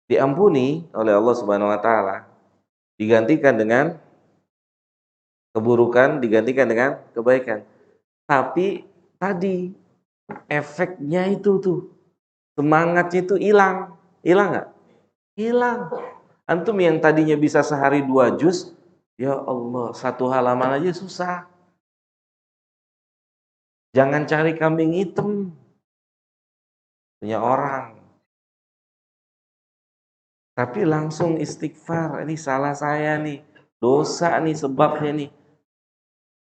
Speaker 1: diampuni oleh Allah Subhanahu wa taala, digantikan dengan keburukan, digantikan dengan kebaikan. Tapi tadi efeknya itu tuh, semangatnya itu hilang. Hilang nggak? Hilang. Antum yang tadinya bisa sehari 2 juz, ya Allah, 1 halaman aja susah. Jangan cari kambing hitam punya orang. Tapi langsung istighfar, ini salah saya nih, dosa nih sebabnya nih.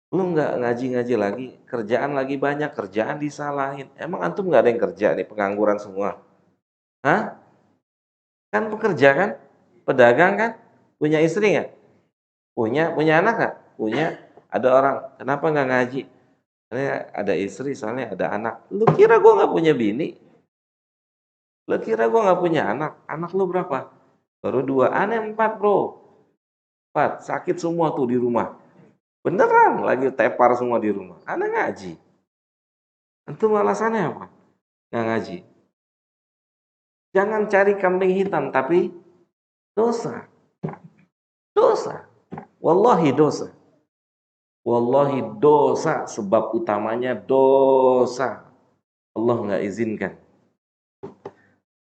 Speaker 1: Lu nggak ngaji-ngaji lagi, kerjaan lagi banyak, kerjaan disalahin. Emang antum nggak ada yang kerja nih, pengangguran semua? Hah? Kan pekerja kan? Pedagang kan? Punya istri nggak? Punya anak nggak? Punya. Ada orang, kenapa nggak ngaji? Soalnya ada istri, soalnya ada anak. Lu kira gua nggak punya bini? Lu kira gua nggak punya anak? Anak lu berapa? Baru 2, aneh 4 bro. 4, sakit semua tuh di rumah. Beneran, lagi tepar semua di rumah. Anak ngaji. Antum alasannya apa? Nggak ngaji. Jangan cari kambing hitam, tapi dosa. Dosa. Wallahi dosa. Wallahi dosa, sebab utamanya dosa. Allah nggak izinkan.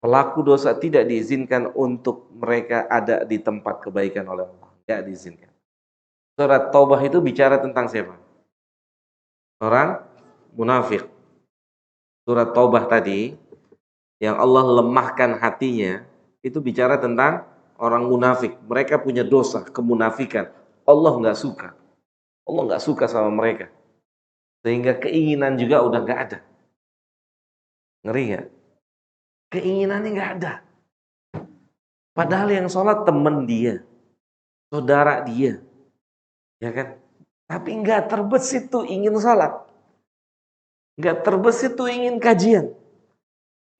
Speaker 1: Pelaku dosa tidak diizinkan untuk mereka ada di tempat kebaikan oleh Allah. Nggak diizinkan. Surat Taubah itu bicara tentang siapa? Orang munafik. Surat Taubah tadi, yang Allah lemahkan hatinya, itu bicara tentang orang munafik. Mereka punya dosa, kemunafikan. Allah nggak suka. Allah nggak suka sama mereka. Sehingga keinginan juga udah nggak ada. Ngeri nggak? Keinginannya nggak ada. Padahal yang sholat temen dia, saudara dia, ya kan? Tapi nggak terbesit tuh ingin sholat, nggak terbesit tuh ingin kajian,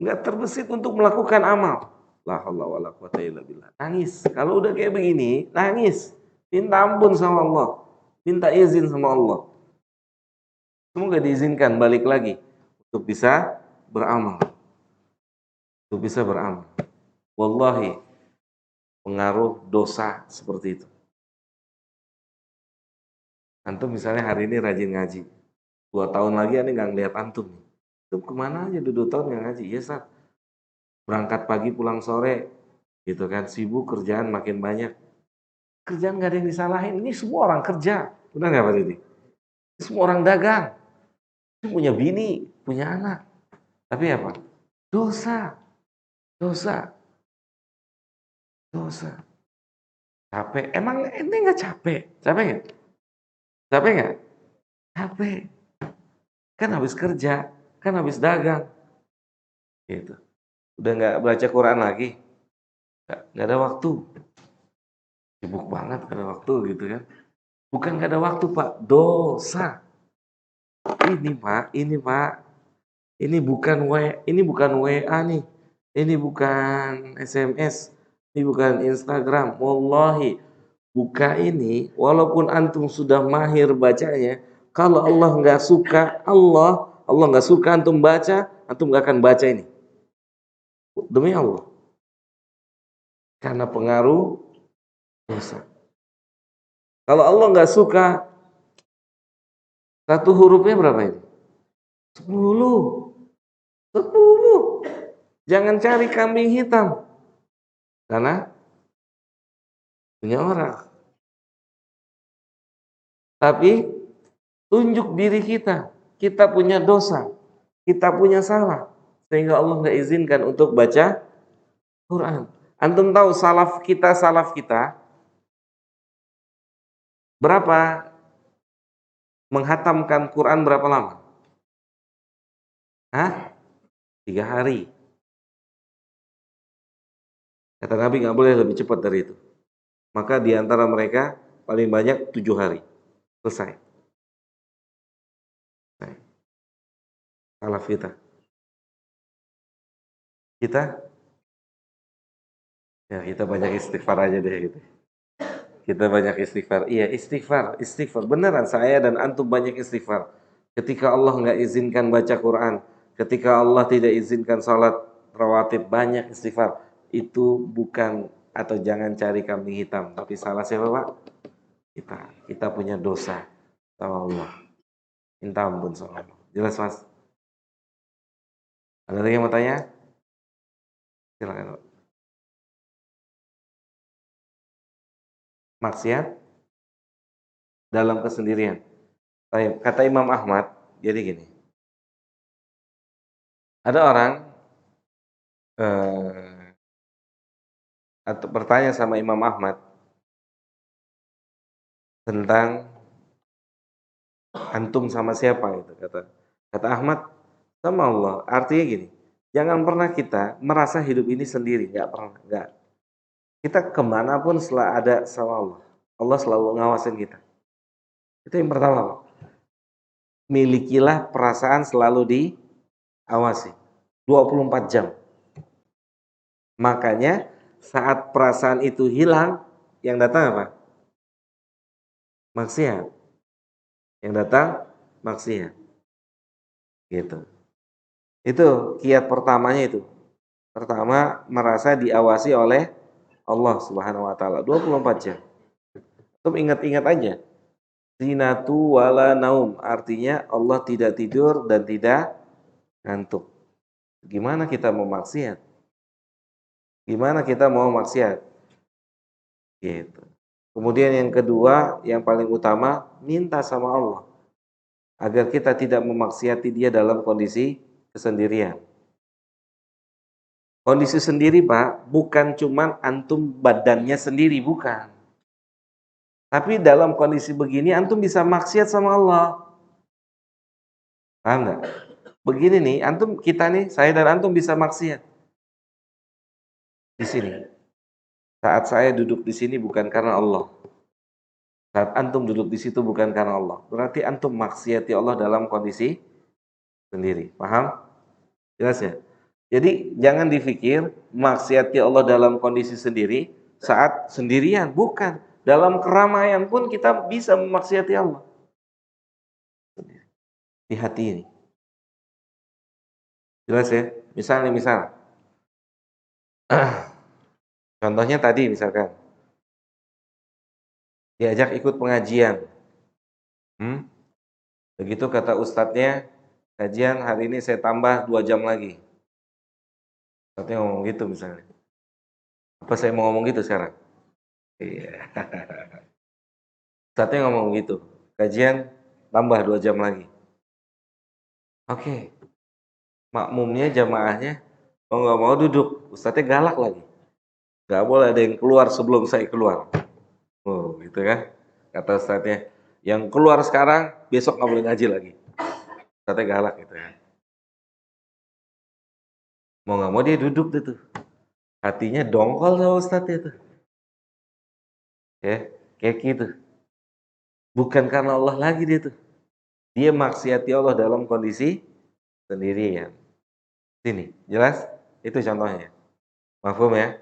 Speaker 1: nggak terbesit untuk melakukan amal. La haula wala quwata illa billah. Nangis. Kalau udah kayak begini, nangis. Minta ampun sama Allah, minta izin sama Allah. Semoga diizinkan balik lagi untuk bisa beramal, untuk bisa beramal. Wallahi, pengaruh dosa seperti itu. Antum misalnya hari ini rajin ngaji, 2 tahun lagi aneh nggak ngeliat antum. Antum kemana aja 2 tahun nggak ngaji? Ya Sat, berangkat pagi pulang sore, gitu kan, sibuk kerjaan makin banyak. Kerjaan nggak ada yang disalahin, ini semua orang kerja. Benar nggak Pak Didi? Semua orang dagang, punya bini, punya anak. Tapi apa? Dosa, dosa, dosa. Capek, emang ini nggak capek? Capek nggak? Capek nggak? Capek. Kan habis kerja, kan habis dagang. Gitu. Udah nggak baca Quran lagi, nggak ada waktu, sibuk banget nggak ada waktu gitu kan. Bukan nggak ada waktu Pak, dosa. Ini Pak, ini bukan WA nih, ini bukan SMS, Ini bukan Instagram. Wallahi, buka ini, walaupun antum sudah mahir bacanya, kalau Allah nggak suka, Allah nggak suka antum baca, antum nggak akan baca ini. Demi Allah. Karena pengaruh dosa. Kalau Allah nggak suka, satu hurufnya berapa ini? 10. 10. Jangan cari kambing hitam. Karena punya orang. Tapi tunjuk diri kita. Kita punya dosa. Kita punya salah. Sehingga Allah nggak izinkan untuk baca Quran. Antum tahu salaf kita berapa menghatamkan Quran berapa lama? Hah? 3 hari. Kata Nabi nggak boleh lebih cepat dari itu. Maka di antara mereka paling banyak 7 hari. Selesai. Salaf kita. Kita banyak istighfar aja deh gitu. Kita banyak istighfar. Iya, istighfar. Beneran saya dan antum banyak istighfar. Ketika Allah nggak izinkan baca Quran, ketika Allah tidak izinkan sholat rawatib, banyak istighfar. Itu bukan atau jangan cari kambing hitam, tapi salah siapa, Pak? Kita punya dosa sama Allah. Minta ampun sama Allah. Jelas, Mas? Ada lagi yang mau tanya? Silakan, Pak. Maksiat dalam kesendirian. Kata Imam Ahmad, jadi gini. Ada orang atau bertanya sama Imam Ahmad tentang antum sama siapa gitu, kata Ahmad, sama Allah. Artinya gini, jangan pernah kita merasa hidup ini sendiri, nggak pernah, nggak. Kita kemanapun setelah ada sama Allah, Allah selalu ngawasin kita. Itu yang pertama, Pak. Milikilah perasaan selalu diawasi 24 jam. Makanya saat perasaan itu hilang, yang datang apa? Maksiat. Yang datang maksiat. Gitu. Itu kiat pertamanya itu. Pertama, merasa diawasi oleh Allah Subhanahu wa taala 24 jam. Tuh ingat-ingat aja. Zinatu wala naum, artinya Allah tidak tidur dan tidak ngantuk. Gimana kita mau maksiat? Gimana kita mau maksiat? Gitu. Kemudian yang kedua, yang paling utama, minta sama Allah agar kita tidak memaksiati Dia dalam kondisi kesendirian. Kondisi sendiri, Pak, bukan cuman antum badannya sendiri, bukan. Tapi dalam kondisi begini antum bisa maksiat sama Allah. Paham nggak? Begini nih, kita nih, saya dan antum bisa maksiat di sini. Saat saya duduk di sini bukan karena Allah. Saat antum duduk di situ bukan karena Allah. Berarti antum maksiati Allah dalam kondisi sendiri. Paham? Jelas ya? Jadi jangan dipikir maksiati Allah dalam kondisi sendiri saat sendirian. Bukan. Dalam keramaian pun kita bisa memaksiati Allah. Di hati ini. Jelas ya? Misal. Contohnya tadi misalkan. Diajak ikut pengajian. Begitu kata ustadznya, kajian hari ini saya tambah 2 jam lagi. Ustadznya ngomong gitu misalnya. Apa saya mau ngomong gitu sekarang? Iya. Ustadznya ngomong gitu. Kajian tambah 2 jam lagi. Oke. Makmumnya, jamaahnya mau nggak mau duduk. Ustadznya galak lagi. Nggak boleh ada yang keluar sebelum saya keluar. Oh, gitu kan? Kata ustadznya. Yang keluar sekarang, besok nggak boleh ngaji lagi. Ustadznya galak gitu kan. Mau nggak mau dia duduk tuh. Hatinya dongkol sama ustadznya tuh. Ya, kayak gitu. Bukan karena Allah lagi dia tuh. Dia maksiati Allah dalam kondisi sendirian. Sini, jelas? Itu contohnya. Mafhum ya?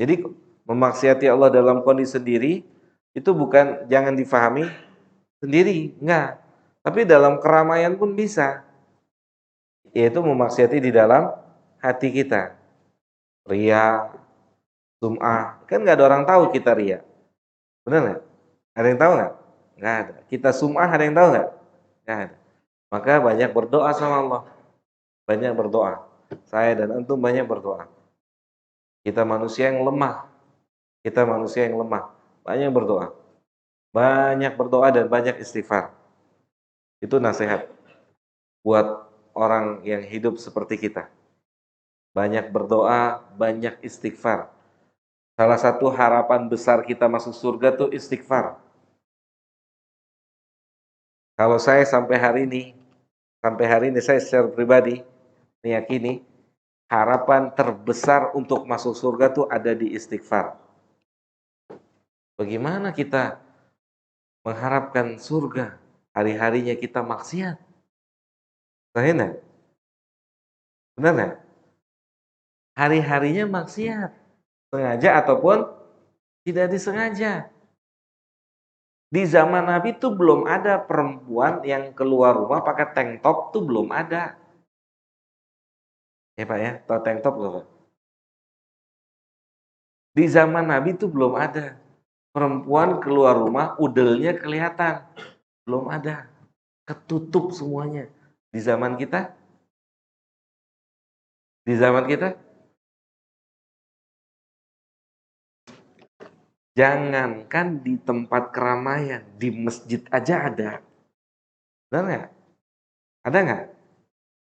Speaker 1: Jadi memaksiati Allah dalam kondisi sendiri itu bukan jangan difahami sendiri, enggak. Tapi dalam keramaian pun bisa, yaitu memaksiati di dalam hati kita. Ria, sum'ah, kan nggak ada orang tahu kita ria. Benar nggak? Ada yang tahu nggak? Nggak ada. Kita sum'ah ada yang tahu nggak? Nggak ada. Maka banyak berdoa sama Allah. Banyak berdoa. Saya dan antum banyak berdoa. Kita manusia yang lemah. Kita manusia yang lemah. Banyak berdoa. Banyak berdoa dan banyak istighfar. Itu nasihat buat orang yang hidup seperti kita. Banyak berdoa, banyak istighfar. Salah satu harapan besar kita masuk surga tuh istighfar. Kalau saya sampai hari ini saya secara pribadi meyakini harapan terbesar untuk masuk surga tuh ada di istighfar. Bagaimana kita mengharapkan surga, hari-harinya kita maksiat? Sahih nggak? Benar nggak? Hari-harinya maksiat, sengaja ataupun tidak disengaja. Di zaman Nabi tuh belum ada perempuan yang keluar rumah pakai tank top tuh belum ada. Ya Pak ya, tahu tank top nggak Pak? Di zaman Nabi tuh belum ada perempuan keluar rumah udelnya kelihatan. Belum ada. Ketutup semuanya. Di zaman kita? Di zaman kita? Jangankan di tempat keramaian, di masjid aja ada. Benar nggak? Ada nggak?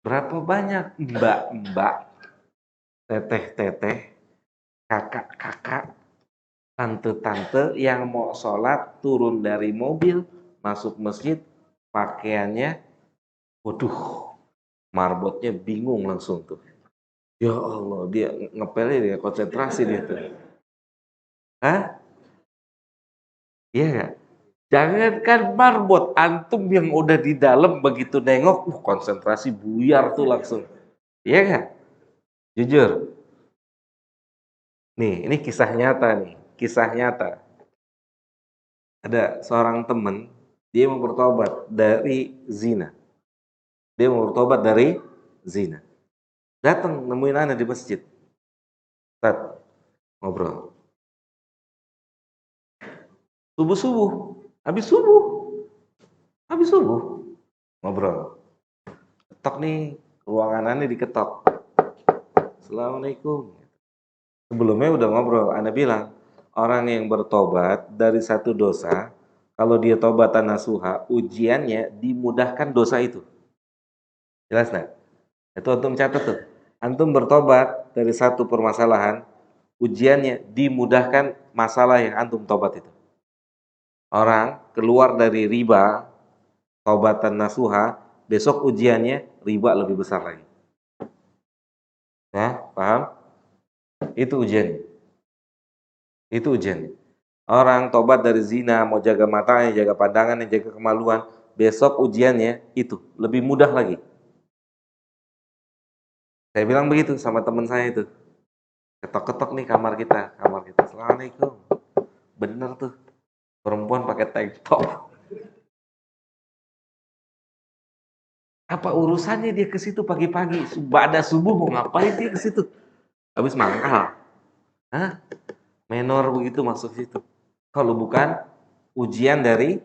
Speaker 1: Berapa banyak mbak-mbak, teteh-teteh, kakak-kakak, tante-tante yang mau sholat turun dari mobil, masuk masjid, pakaiannya, waduh, marbotnya bingung langsung tuh. Ya Allah, dia ngepelnya dia konsentrasi dia tuh. Hah? Iya nggak? Jangankan marbot, antum yang udah di dalam begitu nengok, konsentrasi buyar tuh langsung. Iya nggak? Jujur. Nih, ini kisah nyata nih, kisah nyata. Ada seorang teman, dia mau bertobat dari zina. Dia mau bertobat dari zina. Datang nemuin ana di masjid. Tat, ngobrol. Subuh-subuh, habis subuh, habis subuh, ngobrol. Ketok nih, ruangan ana diketok. Assalamualaikum. Sebelumnya udah ngobrol, ana bilang, orang yang bertobat dari satu dosa, kalau dia tobatan nasuha, ujiannya dimudahkan dosa itu. Jelas nggak? Itu antum catat tuh. Antum bertobat dari satu permasalahan, ujiannya dimudahkan masalah yang antum tobat itu. Orang keluar dari riba, tobatan nasuha, besok ujiannya riba lebih besar lagi. Ya, paham? Itu ujiannya. Itu ujiannya. Orang tobat dari zina, mau jaga matanya, jaga pandangannya, jaga kemaluan, besok ujiannya itu lebih mudah lagi. Saya bilang begitu sama teman saya itu. Ketok-ketok nih kamar kita, kamar kita. Assalamualaikum. Bener tuh, perempuan pakai tank top. Apa urusannya dia ke situ pagi-pagi? Pada subuh mau ngapain dia ke situ? Habis mangkal. Hah? Menor begitu masuk situ. Kalau bukan ujian dari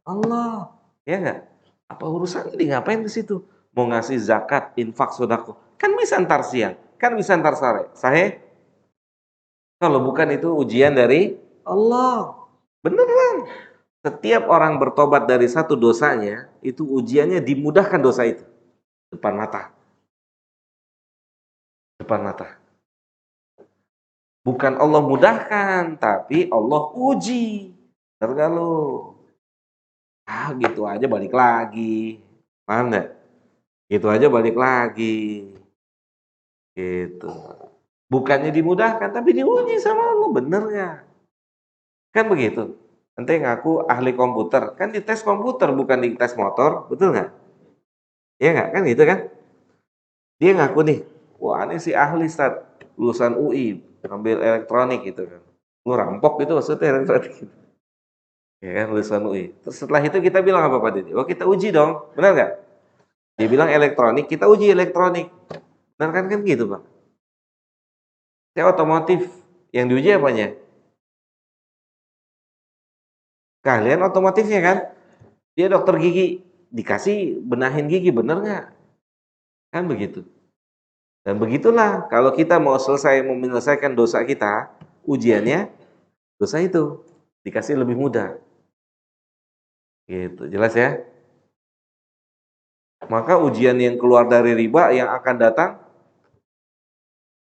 Speaker 1: Allah, ya enggak? Apa urusannya dia ngapain ke situ? Mau ngasih zakat, infak, sedekah. Kan bisa ntar siang, kan bisa ntar sore. Sahih? Kalau bukan itu ujian dari Allah. Beneran. Setiap orang bertobat dari satu dosanya, itu ujiannya dimudahkan dosa itu. Depan mata. Depan mata. Bukan Allah mudahkan, tapi Allah uji. Tergaluh. Gitu aja balik lagi. Paham nggak? Gitu aja balik lagi. Gitu. Bukannya dimudahkan, tapi diuji sama Allah. Bener nggak? Kan begitu. Nanti ngaku ahli komputer. Kan dites komputer, bukan dites motor. Betul nggak? Iya nggak? Kan gitu kan? Dia ngaku nih, wah ini si ahli Ustaz, lulusan UI. ngambil elektronik gitu kan. Lu rampok itu maksudnya elektronik gitu. Ya kan lulusan UI. Terus setelah itu kita bilang apa Pak Didi? Oh kita uji dong, benar nggak? Dia bilang elektronik, kita uji elektronik. Benar kan gitu Pak? Saya otomotif, yang diuji apanya? Kalian otomotifnya kan? Dia dokter gigi, dikasih benahin gigi, bener nggak? Kan begitu. Dan begitulah, kalau kita mau menyelesaikan dosa kita, ujiannya dosa itu dikasih lebih mudah. Gitu, jelas ya? Maka ujian yang keluar dari riba yang akan datang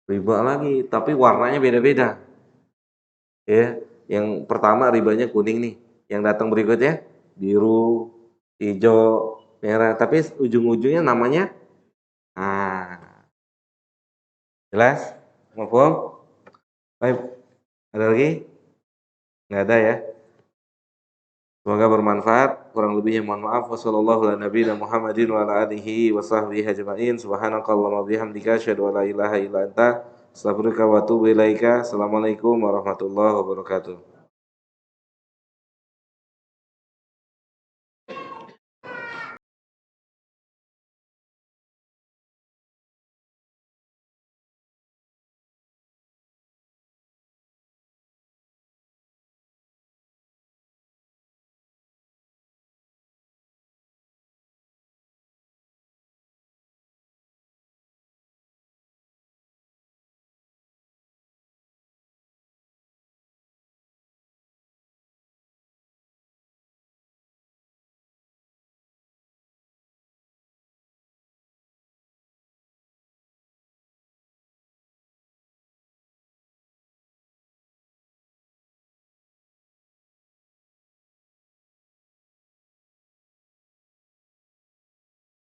Speaker 1: riba lagi, tapi warnanya beda-beda. Ya, yang pertama ribanya kuning nih, yang datang berikutnya biru, hijau, merah, tapi ujung-ujungnya namanya jelas? Mafhum? Baik, ada lagi? Nggak ada ya? Semoga bermanfaat. Kurang lebihnya mohon maaf. Wassallallahu ala nabiyina Muhammadin wa ala alihi wa sahbihi ajma'in. Subhanakallahumma bihamdika asyhadu an la ilaha illa anta astaghfiruka wa atubu ilaika. Assalamualaikum warahmatullahi wabarakatuh.